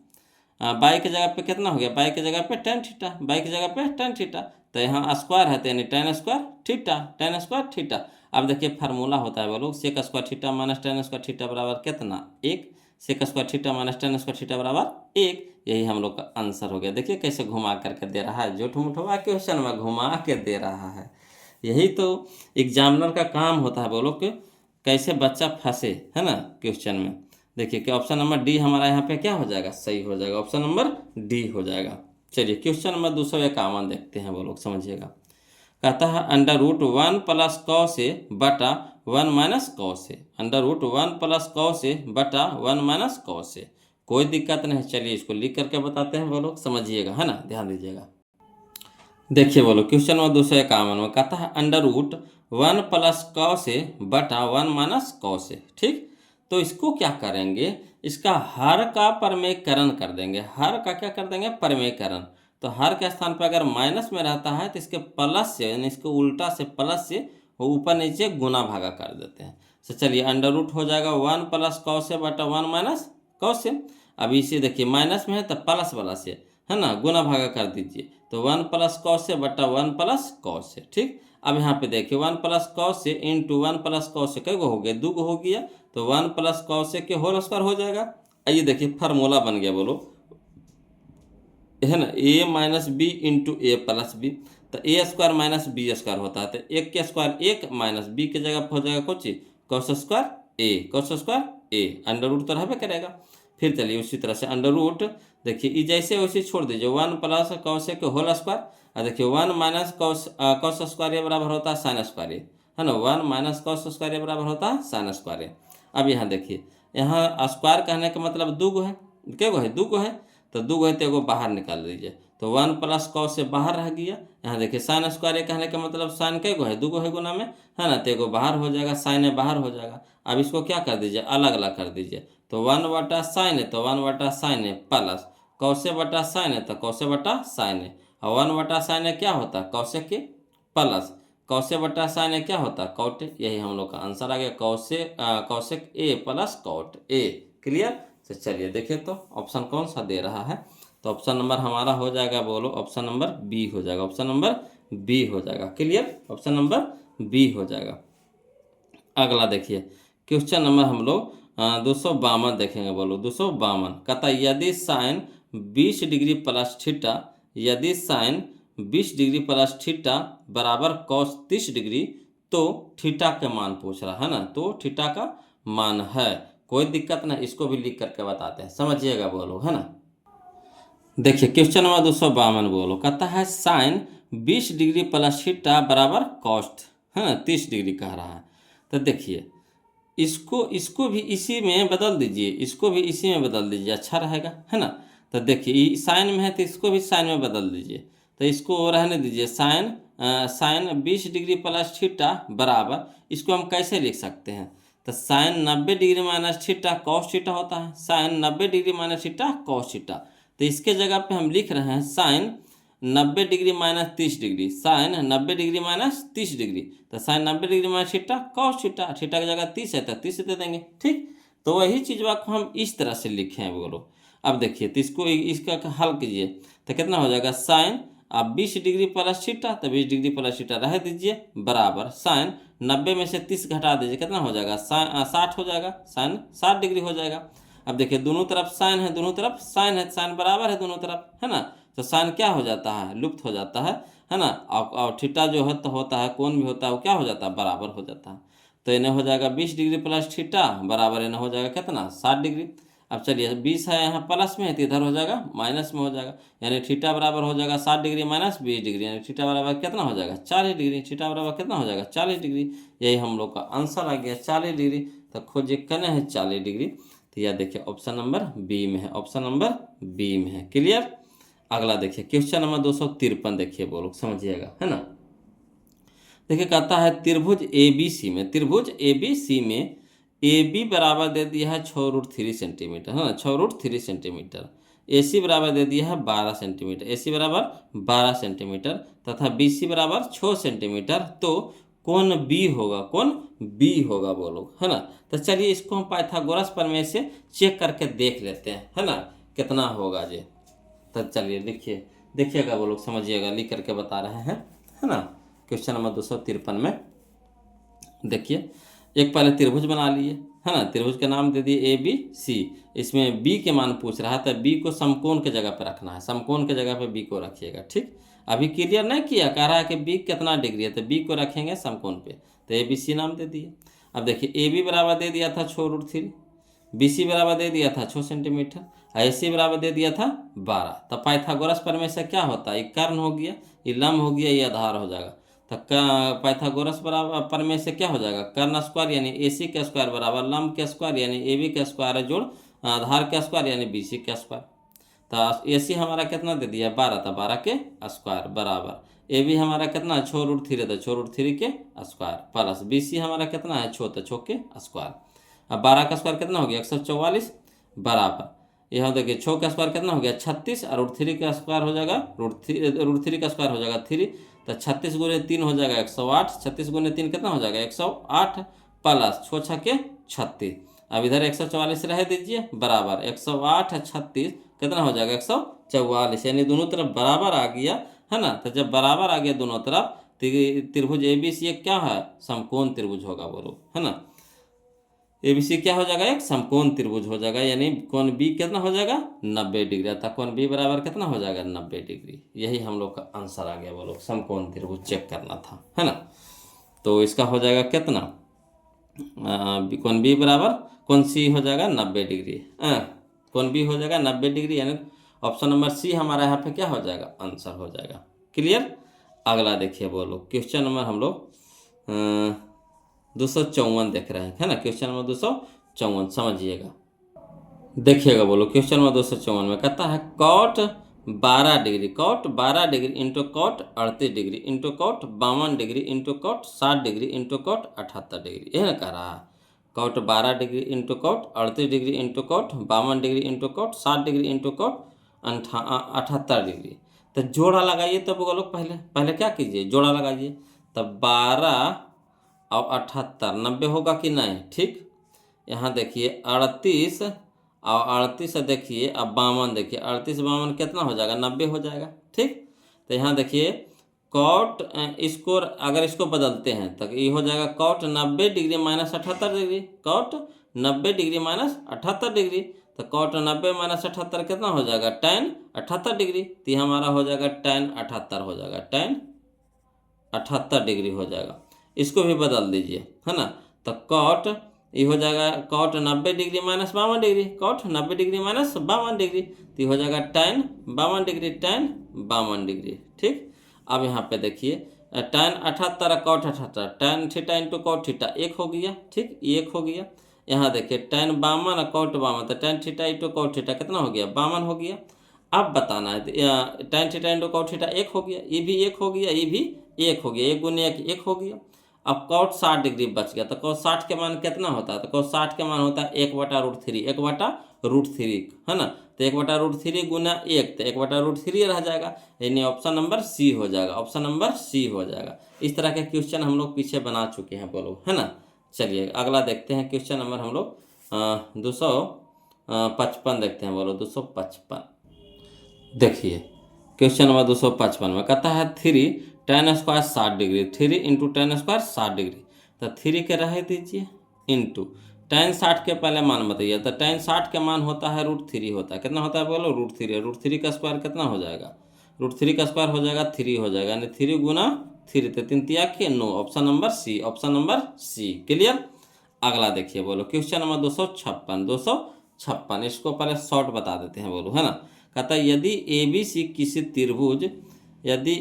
बाई के जगह पे कितना हो गया, बाई के जगह पे टेन थीटा, बाई की जगह पे टेन थीटा, तो यहाँ स्क्वायर है तो यानी tan square theta, tan square theta. अब देखिए फार्मूला होता है बोलो sec square theta minus tan square theta बराबर कितना 1, sec square theta minus tan square theta बराबर 1, यही हम लोग का आंसर हो गया। देखिए कैसे घुमा करके दे रहा है, जोठ मुठवा क्वेश्चन में घुमा के दे रहा है, यही तो एग्जामिनर का काम होता है बोलो कि कैसे बच्चा फंसे, है ना क्वेश्चन में। देखिए कि ऑप्शन नंबर डी हमारा यहाँ पे क्या हो जाएगा, सही हो जाएगा, ऑप्शन नंबर डी हो जाएगा। चलिए क्वेश्चन नंबर 251 देखते हैं वो लोग, समझिएगा। कहता है अंडर रूट 1 प्लस कौ से बटा 1 माइनस कौ से, अंडर रूट 1 प्लस कौ से बटा 1 माइनस कौ से, कोई दिक्कत नहीं। चलिए इसको लिख करके बताते हैं वो लोग, समझिएगा, है ना, ध्यान दीजिएगा। देखिए बोलो क्वेश्चन नंबर 251 में कहता है अंडर रूट 1 प्लस कौ से बटा 1 माइनस कौ से, ठीक। तो इसको क्या करेंगे, इसका हर का परमेयकरण कर देंगे, हर का क्या कर देंगे परमेयकरण, तो हर के स्थान पर अगर माइनस में रहता है तो इसके प्लस से, यानी इसको उल्टा से प्लस से वो ऊपर नीचे गुना भागा कर देते हैं। तो चलिए अंडर रूट हो जाएगा 1 प्लस कौ से बटा 1 माइनस कौ से, अब इसे देखिए माइनस में है तो प्लस वाला से, है ना, गुना भागा कर दीजिए, तो 1 प्लस कौ से बटा 1 प्लस कौ से, ठीक। अब यहाँ पे देखिए 1 प्लस कौ से इंटू 1 प्लस कौ से कई गो हो गया, 2 गो हो गया, तो 1 प्लस कौ से के होल स्क्वायर हो जाएगा। आइए देखिए फार्मूला बन गया बोलो, है ना, ए minus B into A plus B, तो A square minus B square होता है, तो एक के स्क्वायर एक माइनस बी के जगह हो जाएगा कुछ कॉस स्क्वायर ए, कॉस स्क्वायर ए, अंडर रूट तो रहबे करेगा। फिर चलिए उसी तरह से अंडर रूट देखिए ये जैसे वैसे छोड़ दीजिए, 1 प्लस कॉस के होल स्क्वायर, और देखिए 1 माइनस कॉस स्क्वायर ए बराबर होता है साइन स्क्वायर ए, है ना, 1 माइनस कॉस स्क्वायर ए बराबर होता है साइन स्क्वायर ए। अब यहाँ देखिए यहाँ स्क्वायर कहने का मतलब 2 गो है, क्या गो है 2 गो है, तो 2 गो है तो एगो बाहर निकाल दीजिए, तो 1 प्लस कॉस से बाहर रह गया। यहाँ देखिए साइन स्क्वायर ए कहने का मतलब साइन कै गो है 2 गो है गुना में, है ना, तो एगो बाहर हो जाएगा, साइन ए बाहर हो जाएगा। अब इसको क्या कर दीजिए अलग अलग कर दीजिए, तो 1 बटा साइन है तो 1 बटा साइन है प्लस कौसे बटा साइन है तो कौसे बटा साइन है, और 1 बटा साइन है क्या होता है कौसे के प्लस कौसे बटा साइन है क्या होता है कॉट, यही हम लोग का आंसर आ गया, कौशिक ए प्लस कॉट ए। क्लियर। तो चलिए देखिए तो ऑप्शन कौन सा दे रहा है, तो ऑप्शन नंबर हमारा हो जाएगा बोलो, ऑप्शन नंबर बी हो जाएगा, ऑप्शन नंबर बी हो जाएगा। क्लियर, ऑप्शन नंबर बी हो जाएगा। अगला देखिए क्वेश्चन नंबर हम लोग 252 देखेंगे बोलो, 252 कहता यदि साइन 20 डिग्री प्लस थीटा, यदि साइन 20 डिग्री प्लस थीटा बराबर कॉस 30 डिग्री, तो थीटा के मान पूछ रहा है ना, तो थीटा का मान है, कोई दिक्कत नहीं, इसको भी लिख करके बताते हैं, समझिएगा बोलो, है ना। देखिए क्वेश्चन नंबर 252 बोलो, कहता है साइन 20 डिग्री प्लस थीटा बराबर कॉस्ट, है ना 30 डिग्री कह रहा है, तो देखिए इसको भी इसी में बदल दीजिए, इसको भी इसी में बदल दीजिए, अच्छा रहेगा, है ना। तो देखिए साइन में है तो इसको भी साइन में बदल दीजिए, तो इसको रहने दीजिए, साइन 20 डिग्री प्लस थीटा बराबर, इसको हम कैसे लिख सकते हैं, तो sine 90 degree minus theta cos theta होता है, sine 90 degree minus theta cos theta, तो इसके जगह पे हम लिख रहे हैं sine 90 degree minus 30 degree, sine 90 degree minus 30 degree. तो sine 90 degree minus theta cos theta, theta की जगह 30 है तो 30 दे देंगे। ठीक, तो वही चीज़ को हम इस तरह से लिखे हैं बोलो। अब देखिए, तो इसको इसका हल कीजिए तो कितना हो जाएगा, साइन अब 20 डिग्री प्लस थीटा, तो 20 डिग्री प्लस थीटा रह दीजिए, बराबर साइन 90 में से 30 घटा दीजिए, कितना हो जाएगा, 60 हो जाएगा, साइन 60 डिग्री हो जाएगा। अब देखिए दोनों तरफ साइन है, दोनों तरफ साइन है, साइन बराबर है दोनों तरफ, है ना। तो साइन क्या हो जाता है, लुप्त हो जाता है ना। और थीटा जो है तो होता है, कोण भी होता है, वो क्या हो जाता है, बराबर हो जाता है। तो इन्हें हो जाएगा 20 डिग्री प्लस थीटा बराबर इन्हें हो जाएगा कितना, 60 डिग्री। अब चलिए 20 है यहाँ प्लस में है तो इधर हो जाएगा माइनस में हो जाएगा, यानी थीटा बराबर हो जाएगा 60 डिग्री माइनस 20 डिग्री, यानी थीटा बराबर कितना हो जाएगा, 40 डिग्री। थीटा बराबर कितना हो जाएगा, 40 डिग्री। यही हम लोग का आंसर आ गया 40 डिग्री। तो खोजिए कने है 40 डिग्री, तो यह देखिए ऑप्शन नंबर बी में है, ऑप्शन नंबर बी में है। क्लियर। अगला देखिए क्वेश्चन नंबर 253 देखिए, वो लोग समझिएगा, है ना। देखिए कहता है त्रिभुज ABC में, त्रिभुज ABC में AB बराबर दे दिया है 6√3 सेंटीमीटर, है ना, 6√3 सेंटीमीटर। AC बराबर दे दिया है 12 सेंटीमीटर, AC बराबर 12 सेंटीमीटर तथा BC बराबर 6 सेंटीमीटर। तो कौन B होगा, कौन B होगा वो लोग, है ना। तो चलिए इसको हम पाइथागोरस प्रमेय से चेक करके देख लेते हैं, है ना, कितना होगा जी। तो चलिए लिखिए, देखिएगा वो लोग, समझिएगा, लिख करके बता रहे हैं, है ना। क्वेश्चन नंबर 253 में देखिए, एक पहले त्रिभुज बना लिए, है ना, त्रिभुज का नाम दे दिए ABC। इसमें B के मान पूछ रहा है, तो B को समकोण के जगह पर रखना है, समकोण के जगह पर B को रखिएगा। ठीक, अभी क्लियर नहीं किया, कह रहा है कि B कितना डिग्री है, तो B को रखेंगे समकोण पे, तो ABC नाम दे दिए। अब देखिए AB बराबर दे दिया था 6√3, BC बराबर दे दिया था 6 सेंटीमीटर, AC बराबर दे दिया था 12। तो पाइथागोरस प्रमेय से क्या होता है, ये कर्ण हो गया, ये लंब हो गया, ये आधार हो जाएगा। तो पाइथागोरस बराबर प्रमेय से क्या हो जाएगा, कर्ण स्क्वायर यानी AC का स्क्वायर बराबर लंब के स्क्वायर यानी AB का स्क्वायर जोड़ आधार का स्क्वायर यानी BC का स्क्वायर। तो AC हमारा कितना दे दिया, 12, था 12 के स्क्वायर बराबर AB हमारा कितना है, 6√3 तो 6√3 के स्क्वायर प्लस BC हमारा कितना है, 6 तो 6 के स्क्वायर। अब 12 का स्क्वायर कितना हो गया, 144 बराबर यहाँ देखिए 6 का स्क्वायर कितना हो गया, 36, और √3 का स्क्वायर हो जाएगा, √3 का स्क्वायर हो जाएगा 3, तो 36 गुने 3 हो जाएगा 108, 36 गुने 3 कितना हो जाएगा 108 प्लस 6 छक्के 36। अब इधर 144 रह दीजिए बराबर 108 36 कितना हो जाएगा 144, यानी दोनों तरफ बराबर आ गया, है ना। तो जब बराबर आ गया दोनों तरफ, त्रिभुज ABC एक क्या है, समकोण त्रिभुज होगा बोलो, है ना। ABC क्या हो जाएगा, एक समकोण त्रिभुज हो जाएगा, यानी कोण B कितना हो जाएगा 90 डिग्री, अर्थात कोण B बराबर कितना हो जाएगा 90 डिग्री। यही हम लोग का आंसर आ गया बोलो, समकोण त्रिभुज चेक करना था, है ना। तो इसका हो जाएगा कितना, कोण B बराबर कोण C हो जाएगा 90 डिग्री, कोण B हो जाएगा 90 डिग्री, यानी ऑप्शन नंबर C हमारा यहाँ पे क्या हो जाएगा, आंसर हो जाएगा। क्लियर। अगला देखिए बोलो, क्वेश्चन नंबर हम लोग 254 देख रहे हैं, है ना। क्वेश्चन नंबर 254 समझिएगा, देखिएगा बोलो। क्वेश्चन नंबर 254 में कहता है cot 12 degree, cot 12 degree into cot 38 degree into cot 52 degree into cot 60 degree into cot 78 degree, यह ना कह रहा है। Cot 12 degree into cot 38 degree into cot 52 degree into cot 60 degree into cot 78 degree. तो जोड़ा लगाइए, तब वो लोग पहले क्या कीजिए, जोड़ा लगाइए। तब 12 और 78 90 होगा कि नहीं, ठीक। यहाँ देखिए 38 और 38 देखिए, अब 52 देखिए, 38 52 कितना हो जाएगा 90 हो जाएगा, ठीक। तो यहाँ देखिए कॉट इसको अगर इसको बदलते हैं तो ये हो जाएगा cot 90 degree minus 78 degree, cot 90 degree minus 78 degree. तो कॉट 90 माइनस 78 कितना हो जाएगा, tan 78 डिग्री। तो ये हमारा हो जाएगा tan 78 हो जाएगा, tan 78 डिग्री हो जाएगा। इसको भी बदल दीजिए, है ना। तो कॉट ये हो जाएगा cot 90 degree minus 52 degree, cot 90 degree minus 52 degree, तो ये हो जाएगा tan 52 डिग्री, tan 52 डिग्री, ठीक। अब यहाँ पे देखिए tan 78 cot 78, tan theta into cot theta 1 हो गया, ठीक, 1 हो गया। यहाँ देखिए tan 52 कॉट 52, तो tan theta into cot theta कितना हो गया 52 हो गया। अब बताना है tan theta into cot theta 1 हो गया, ये भी 1 हो गया, ये भी 1 हो गया, 1 गुने 1 1 हो गया। अब कॉट 60 डिग्री बच गया, तो कॉट 60 के मान कितना होता है, तो कॉट 60 के मान होता है 1/√3, 1/√3 √3, है ना। तो 1/√3 गुना 1, तो 1/√3 रह जाएगा, यानी ऑप्शन नंबर सी हो जाएगा, ऑप्शन नंबर सी हो जाएगा। इस तरह के क्वेश्चन हम लोग पीछे बना चुके हैं बोलो, है ना। चलिए अगला देखते हैं क्वेश्चन नंबर हम लोग 255 देखते हैं बोलो, 255। देखिए क्वेश्चन नंबर 255 में कहता है 3 tan square 60 degree, 3 into tan square 60 degree, तो 3 के रह दीजिए इंटू tan 60 के पहले मान बताइए। तो tan 60 के मान होता है √3 होता है, कितना होता है बोलो, √3। √3 का स्क्वायर कितना हो जाएगा, √3 का स्क्वायर हो जाएगा 3 हो जाएगा, यानी 3 गुना 3, तो 3 तिया के 9, option number C, option number C. Clear. अगला देखिए बोलो क्वेश्चन नंबर 256, इसको पहले शॉर्ट बता देते हैं बोलो, है ना। कहता है यदि ए बी सी किसी त्रिभुज, यदि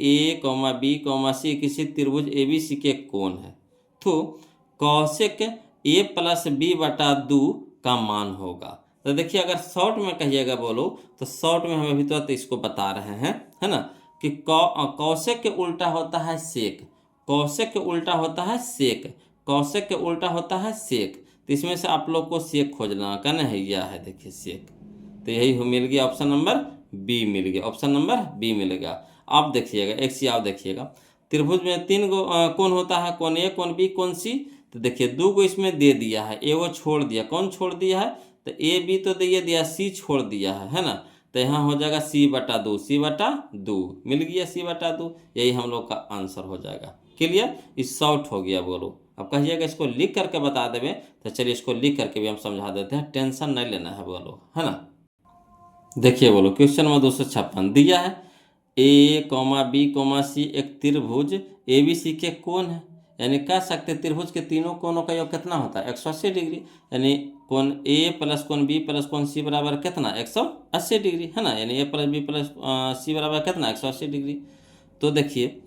ए कॉमा बी कॉमा सी किसी त्रिभुज ए बी सी के कोण है, तो कौशिक ए प्लस बी बटा 2 का मान होगा। तो देखिए अगर शॉर्ट में कहिएगा बोलो, तो शॉर्ट में हम अभी तो इसको बता रहे हैं, है ना, कि कौशिक के उल्टा होता है सेक, कौशिक के उल्टा होता है सेक, कौशिक के उल्टा होता है सेक। तो इसमें से आप लोग को सेक खोजना कहना है, यह है देखिए सेक। तो यही मिल गया, ऑप्शन नंबर बी मिल गया, ऑप्शन नंबर बी मिलेगा। आप देखिएगा एक सी, आप देखिएगा त्रिभुज में 3 गो कौन होता है, कौन ए कौन बी कौन सी। तो देखिए 2 गो इसमें दे दिया है, ए वो छोड़ दिया, कौन छोड़ दिया है, तो ए बी तो दे दिया, सी छोड़ दिया है ना। तो यहाँ हो जाएगा c/2, c/2 मिल गया, c/2, यही हम लोग का आंसर हो जाएगा। क्लियर, इस शॉर्ट हो गया बोलो। अब कहिएगा इसको लिख करके बता देवे, तो चलिए इसको लिख करके भी हम समझा देते हैं, टेंशन नहीं लेना है बोलो, है ना। देखिए बोलो क्वेश्चन नंबर 256 दिया है ए कॉमा बी कॉमा सी एक त्रिभुज ए बी सी के कोण है, यानी कह सकते त्रिभुज के तीनों कोणों का योग कितना होता है, 180 डिग्री, यानी कोण ए प्लस कोण बी प्लस कोण सी बराबर कितना, 180 डिग्री, है ना, यानी ए प्लस बी प्लस सी बराबर कितना, 180 डिग्री। तो देखिए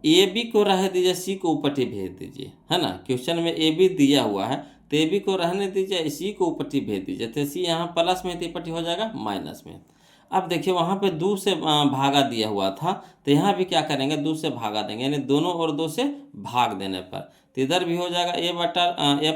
ए बी को रह दीजिए, सी को ऊपटी भेज दीजिए, है ना। क्वेश्चन में ए बी दिया हुआ है, तो ए बी को रहने दीजिए, इसी को ऊपटी भेज दीजिए, तो सी यहाँ प्लस में, तो ऊपटी हो जाएगा माइनस में। अब देखिए वहाँ पे 2 से भागा दिया हुआ था, तो यहाँ भी क्या करेंगे, 2 से भागा देंगे, यानी दोनों और 2 से भाग देने पर, तो इधर भी हो जाएगा ए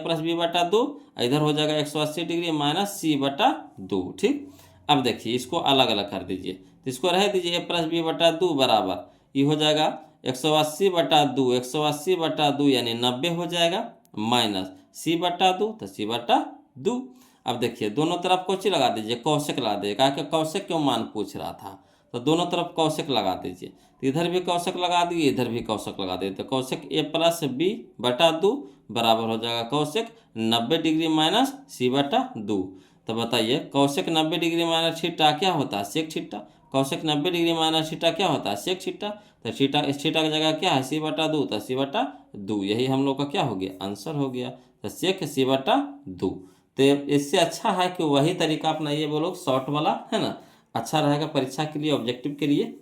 प्लस बी बटा 2, इधर हो जाएगा 180 डिग्री माइनस c/2। ठीक। अब देखिए इसको अलग अलग कर दीजिए, तो इसको रह दीजिए ए प्लस बी बटा 2 बराबर, ये हो जाएगा 180/2, 180/2 यानी 90 हो जाएगा, माइनस c/2, तो c/2। अब देखिए दोनों तरफ कौची लगा दीजिए, कौशिक लगा दीजिए, कहा कि कौशिक क्यों मान पूछ रहा था, तो दोनों तरफ कौशिक लगा दीजिए, तो इधर भी कौशिक लगा दिए, इधर भी कौशिक लगा दिए, तो कौशिक ए प्लस बी बटा 2 बराबर हो जाएगा कौशिक 90 डिग्री माइनस c/2। तो बताइए कौशिक 90 डिग्री माइनस थीटा क्या होता है, sec theta. Cosec 90 degree minus theta क्या होता है, सेक थीटा। तो थीटा, इस थीटा की जगह क्या है, c/2, तो c/2, यही हम लोग का क्या हो गया, आंसर हो गया। तो सेक c/2। तो इससे अच्छा है कि वही तरीका अपनाइए वो लोग, शॉर्ट वाला, है ना, अच्छा रहेगा परीक्षा के लिए, ऑब्जेक्टिव के लिए।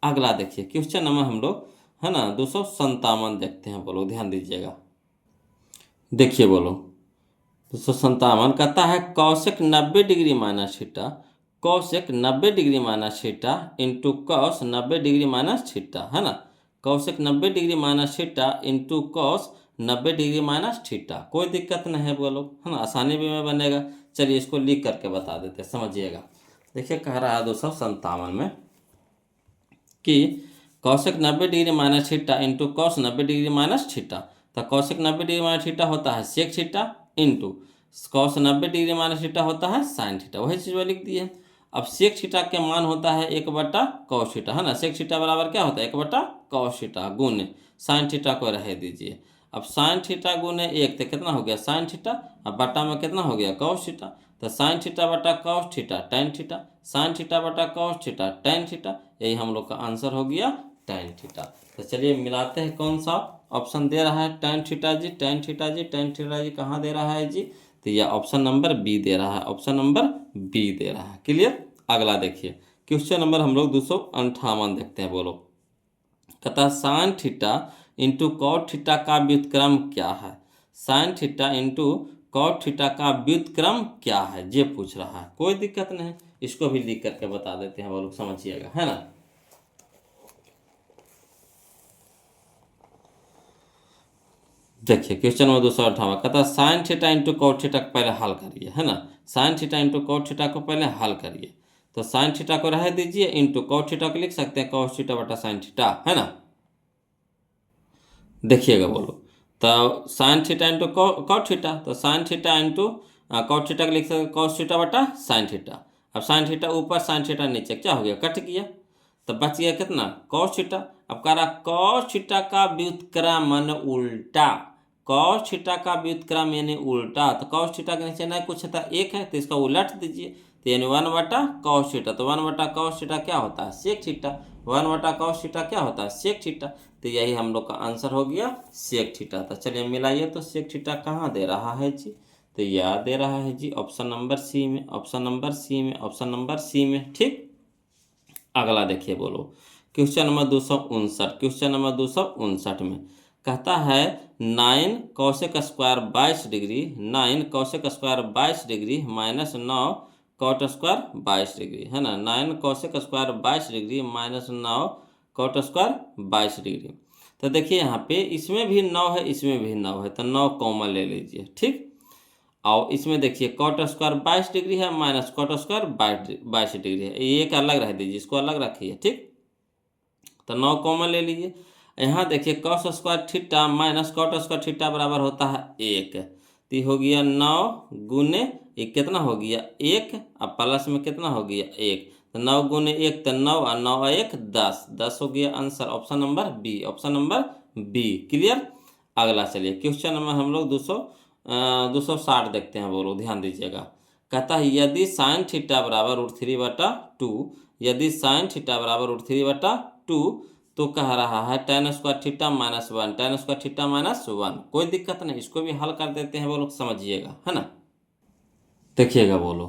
अगला देखिए क्वेश्चन नंबर हम लोग, है ना, 257 देखते हैं बोलो, ध्यान दीजिएगा। देखिए बोलो 257 कहता है Kaushik 90 degree minus theta, cosec 90 degree minus theta into cos 90 degree minus theta, है ना। Kaushik 90 degree minus theta into cos 90 degree minus theta, कोई दिक्कत नहीं है बोलो, है ना, आसानी भी में बनेगा। चलिए इसको लिख करके बता देते हैं, समझिएगा। देखिए कह रहा है 257 में कि cosec 90 degree minus theta into cos 90 degree minus theta, तो कौशिक 90 डिग्री माइनस थीटा होता है sec theta into cos 90 degree minus theta होता है साइन थीटा, वही चीज़ लिख दी है। अब सेक थीटा के मान होता है 1/cos थीटा, है ना, सेक थीटा बराबर क्या होता है 1/cos थीटा गुने साइन थीटा को रह दीजिए। अब साइन थीटा गुने 1, तो कितना हो गया साइन थीटा, अब बटा में कितना हो गया cos थीटा, तो साइन थीटा बटा cos theta tan theta, sine theta बटा cos थीटा tan थीटा, यही हम लोग का आंसर हो गया tan थीटा। तो चलिए मिलाते हैं कौन सा ऑप्शन दे रहा है, tan थीटा जी, tan थीटा जी, tan थीटा जी कहाँ दे रहा है जी, तो यह ऑप्शन नंबर बी दे रहा है, ऑप्शन नंबर बी दे रहा है। क्लियर। अगला देखिए क्वेश्चन नंबर हम लोग 258 देखते हैं बोलो। कहता sine theta into cot theta का व्युत्क्रम क्या है, sine theta into cot theta का व्युत्क्रम क्या है, ये पूछ रहा है। कोई दिक्कत नहीं, इसको भी लिख करके बता देते हैं वो लोग, समझिएगा, है ना। देखिए क्वेश्चन नंबर 258 कहता है sine theta into cot theta को पहले हल करिए, है ना। Sine theta into cot theta को पहले हल करिए। तो साइन थीटा को रह दीजिए, इंटू कॉट थीटा को लिख सकते हैं कॉस थीटा बटा साइन थीटा, है ना। देखिएगा बोलो, तो sine theta into cot theta, तो sine theta into cot theta को लिख सकते कॉस थीटा बटा साइन थीटा। अब साइन थीटा ऊपर साइन थीटा नीचे, क्या हो गया, कट गया। तो बच गया कितना, कॉस थीटा। अब कह रहा कॉस थीटा का व्युत्क्रम यानी उल्टा, कॉस थीटा का व्युत्क्रम यानी उल्टा। तो कॉस थीटा के नीचे नहीं कुछ था, एक है, तो इसका उलट दीजिए, तो यानी 1 बटा कॉस थीटा। तो 1 बटा कॉस थीटा क्या होता है, सेक थीटा। 1 बटा कॉस थीटा क्या होता है, सेक थीटा। तो यही हम लोग का आंसर हो गया सेक थीटा। तो चलिए मिलाइए, तो सेक थीटा कहाँ दे रहा है जी, तो यह दे रहा है जी ऑप्शन नंबर सी में, ऑप्शन नंबर सी में, ऑप्शन नंबर सी में। ठीक, अगला देखिए बोलो, क्वेश्चन नंबर 259, क्वेश्चन नंबर 259 में कहता है 9 cosec square 22 degree, 9 cosec square 22 degree minus 9 cot square 22 degree, है ना। 9 cosec square 22 degree minus 9 cot square 22 degree. तो देखिए यहाँ पे इसमें भी 9 है, इसमें भी 9 है, तो 9 कॉमन ले लीजिए। ठीक, और इसमें देखिए कॉट स्क्वायर 22 डिग्री है माइनस कॉट स्क्वायर 22 डिग्री है, ये एक अलग रह दीजिए, इसको अलग रखिए। ठीक, तो 9 कॉमन ले लीजिए। यहाँ देखिए cos square theta minus cot square theta बराबर होता है 1, तो हो गया 9 गुने ये कितना हो गया 1, अब प्लस में कितना हो गया 1, तो 9 गुने 1 तो 9 और 9 और 1 10, 10 हो गया answer, option number B, option number B. Clear. अगला चलिए क्वेश्चन नंबर हम लोग 260 देखते हैं, बोलो ध्यान दीजिएगा। कहता है यदि साइन थीटा बराबर √3/2, यदि साइन थीटा बराबर √3/2, तो कह रहा है tan square theta minus 1, tan square theta minus 1। कोई दिक्कत नहीं, इसको भी हल कर देते हैं, बोलो समझिएगा, है ना। देखिएगा बोलो,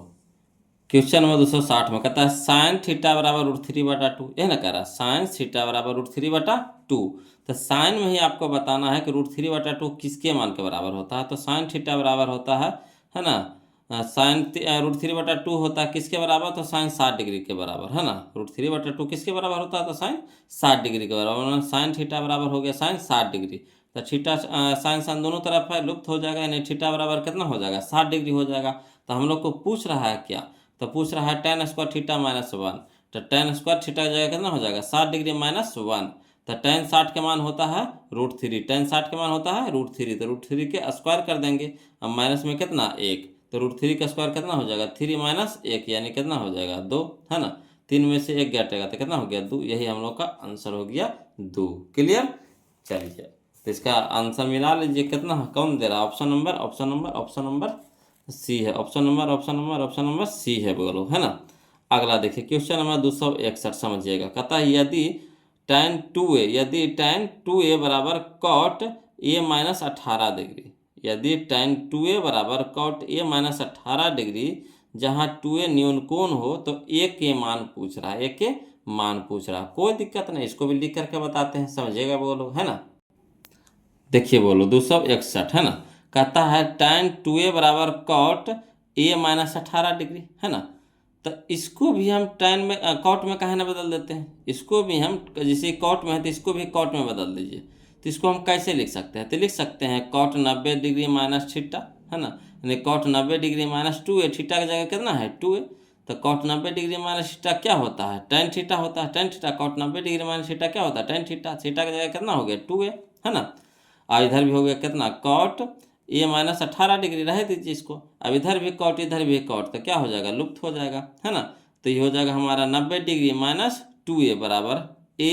क्वेश्चन नंबर 260 में कहता है साइन थीटा बराबर √3/2, यह ना कह रहा साइन थीटा बराबर √3/2। तो साइन में ही आपको बताना है कि √3/2 किसके मान के बराबर होता है। तो साइन थीटा बराबर होता है ना, साइन √3/2 होता है किसके बराबर, तो साइन 60 डिग्री के बराबर, है ना। √3/2 किसके बराबर होता है, तो साइन 60 डिग्री के बराबर। साइन थीटा बराबर हो गया साइन 60 डिग्री, तो थीटा साइन साइन दोनों तरफ है, लुप्त हो जाएगा, यानी थीटा बराबर कितना हो जाएगा 60 डिग्री हो जाएगा। तो हम लोग को पूछ रहा है क्या, तो पूछ रहा है tan स्क्वायर थीटा माइनस 1, तो tan स्क्वायर थीटा की जगह कितना हो जाएगा 60 डिग्री माइनस 1। तो tan 60 के मान होता है √3, tan 60 के मान होता है √3, तो √3 के स्क्वायर कर देंगे। अब माइनस में कितना 1, तो √3 का स्क्वायर कितना हो जाएगा 3 माइनस 1, यानी कितना हो जाएगा 2, है ना। 3 में से 1 घटेगा तो कितना हो गया 2, यही हम लोग का आंसर हो गया 2। क्लियर। चलिए, तो इसका आंसर मिला लीजिए, कितना कौन दे रहा है, option number, option number, option number C है, option number, option number, option number C है, बोलो, है ना। अगला देखिए क्वेश्चन नंबर 261 समझिएगा। कहता है यदि tan 2a, यदि tan 2a बराबर कॉट a माइनस 18 डिग्री, यदि tan 2a बराबर कॉट a माइनस 18 डिग्री, जहाँ 2a न्यून कोण हो, तो a के मान पूछ रहा है, a के मान पूछ रहा है। कोई दिक्कत नहीं, इसको भी लिख करके बताते हैं, समझिएगा बोलो, है ना। देखिए बोलो 261, है ना। कहता है tan 2a बराबर कॉट a माइनस 18 डिग्री, है ना। तो इसको भी हम tan में कॉट में कहे ना बदल देते हैं, इसको भी हम जैसे कॉट में है तो इसको भी कॉट में बदल दीजिए। तो इसको हम कैसे लिख सकते हैं, तो लिख सकते हैं कॉट 90 डिग्री माइनस थीटा, है ना, यानी cot 90 degree minus 2a, theta की जगह कितना है 2a। तो कॉट 90 डिग्री माइनस थीटा क्या होता है, tan थीटा होता है, tan theta cot 90 degree minus theta क्या होता है tan थीटा, थीटा की जगह कितना हो गया 2a, है ना। और इधर भी हो गया कितना कॉट a माइनस 18 डिग्री, रह दीजिए इसको। अब इधर भी कॉट इधर भी कॉट, तो क्या हो जाएगा लुप्त हो जाएगा, है ना। तो ये हो जाएगा हमारा 90 डिग्री माइनस 2a बराबर a,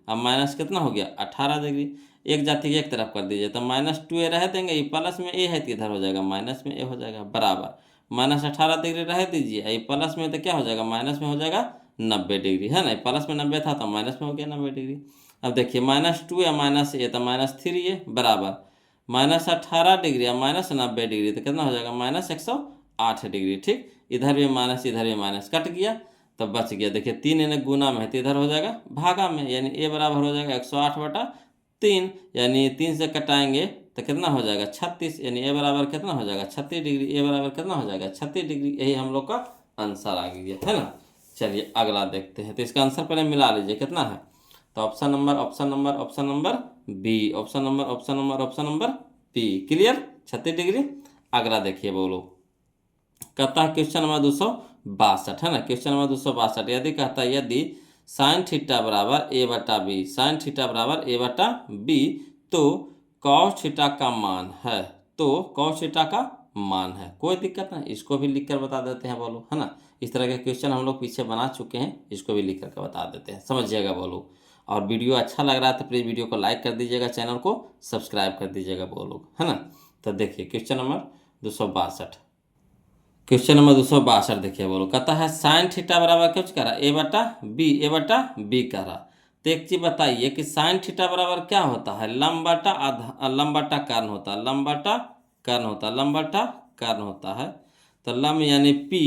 अब माइनस कितना हो गया 18 डिग्री, एक जाति एक तरफ कर दीजिए, तो माइनस 2a रह देंगे, ये प्लस में a है तो इधर हो जाएगा माइनस में a हो जाएगा, बराबर माइनस 18 डिग्री रह दीजिए, ये प्लस में तो क्या हो जाएगा माइनस में हो जाएगा 90 डिग्री, है ना। प्लस में 90 था तो माइनस में हो गया 90 डिग्री। अब देखिए माइनस 2 या माइनस a, तो माइनस 3a बराबर माइनस 18 डिग्री या माइनस 90 डिग्री, तो कितना हो जाएगा माइनस 108 डिग्री। ठीक, इधर भी माइनस इधर भी माइनस, कट गया तो बच गया। देखिए 3 यानी गुना में है तो इधर हो जाएगा भागा में, यानी a बराबर हो जाएगा 108/3, यानी 3 से कटाएंगे तो कितना हो जाएगा 36, यानी a बराबर कितना हो जाएगा 36 डिग्री, a बराबर कितना हो जाएगा 36 डिग्री, यही हम लोग का आंसर आ गया, है ना। चलिए अगला देखते हैं, तो इसका आंसर पहले मिला लीजिए कितना है, तो option number, option number, option number B, option number, option number, option number P. Clear? 36 degree. अगला देखिए बोलो, कहता है क्वेश्चन नंबर 262 है ना। क्वेश्चन नंबर 262 यदि कहता है यदि साइन थीटा बराबर ए बटा बी, साइन थीटा बराबर ए बटा बी, तो कॉस थीटा का मान है, तो कॉस थीटा का मान है। कोई दिक्कत नहीं, इसको भी लिख कर बता देते हैं बोलो, है ना। इस तरह के क्वेश्चन हम लोग पीछे बना चुके हैं, इसको भी लिख करके बता देते हैं, समझिएगा बोलो। और वीडियो अच्छा लग रहा है तो प्लीज़ वीडियो को लाइक कर दीजिएगा, चैनल को सब्सक्राइब कर दीजिएगा बोलो, है ना। तो देखिए क्वेश्चन नंबर 262, क्वेश्चन नंबर 262 देखिए बोलो, कहता है साइन थीटा बराबर कुछ कह रहा ए बटा बी, ए बटा बी कह रहा। तो एक चीज बताइए कि साइन थीटा बराबर क्या होता है, लंब बटा आधा, लंब बटा कर्ण होता है, लंब बटा कर्ण होता है, लंब बटा कर्ण होता है। तो लंब यानी पी,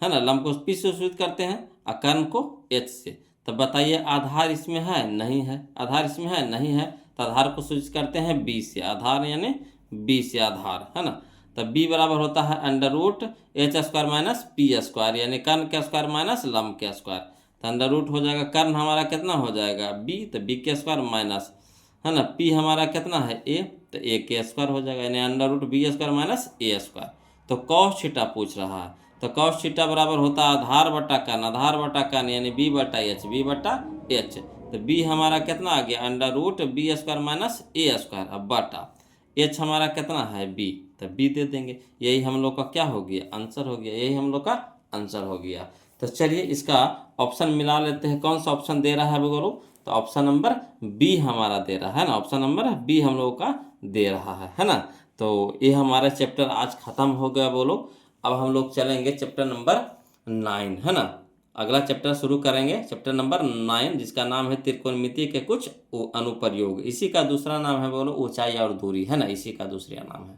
है ना, लंब को पी से सूचित करते हैं और कर्ण को एच से। तो बताइए आधार इसमें है नहीं है, आधार इसमें है नहीं है, तो आधार को सूचित करते हैं बी से, आधार यानी बी से आधार, है ना। तो b बराबर होता है under root H square minus P square, यानी कर्ण के स्क्वायर माइनस लंब के स्क्वायर। तो अंडर रूट हो जाएगा, कर्ण हमारा कितना हो जाएगा b, तो b के स्क्वायर माइनस, है ना, p हमारा कितना है a, तो a के स्क्वायर हो जाएगा, यानी under root B square minus A square. तो कॉस थीटा पूछ रहा है, तो कॉस थीटा बराबर होता है आधार बटा कर्ण, आधार बटा कर्ण यानी b बटा एच, b बटा एच। तो b हमारा कितना आ गया, under root B square minus A square, अब बटा एच हमारा कितना है बी, तो बी दे देंगे। यही हम लोग का क्या हो गया, आंसर हो गया, यही हम लोग का आंसर हो गया। तो चलिए इसका ऑप्शन मिला लेते हैं, कौन सा ऑप्शन दे रहा है बोलो, तो ऑप्शन नंबर बी हमारा दे रहा है ना, ऑप्शन नंबर बी हम लोग का दे रहा है ना। तो ये हमारा चैप्टर आज खत्म हो गया बोलो। अब हम लोग चलेंगे चैप्टर नंबर 9, है ना। अगला चैप्टर शुरू करेंगे, चैप्टर नंबर 9, जिसका नाम है त्रिकोणमिति के कुछ अनुप्रयोग। इसी का दूसरा नाम है बोलो ऊंचाई और दूरी, है ना, इसी का दूसरा नाम है,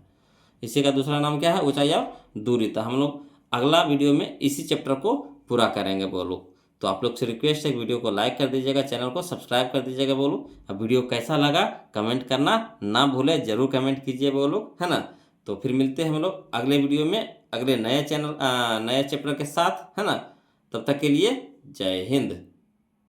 इसी का दूसरा नाम क्या है, ऊंचाई और दूरी। तो हम लोग अगला वीडियो में इसी चैप्टर को पूरा करेंगे बोलो। तो आप लोग से रिक्वेस्ट है, वीडियो को लाइक कर दीजिएगा, चैनल को सब्सक्राइब कर दीजिएगा बोलो। अब वीडियो कैसा लगा कमेंट करना ना भूले, जरूर कमेंट कीजिए बोलो, है ना। तो फिर मिलते हैं हम लोग अगले वीडियो में अगले नए चैप्टर के साथ, है ना। तब तक के लिए जय हिंद।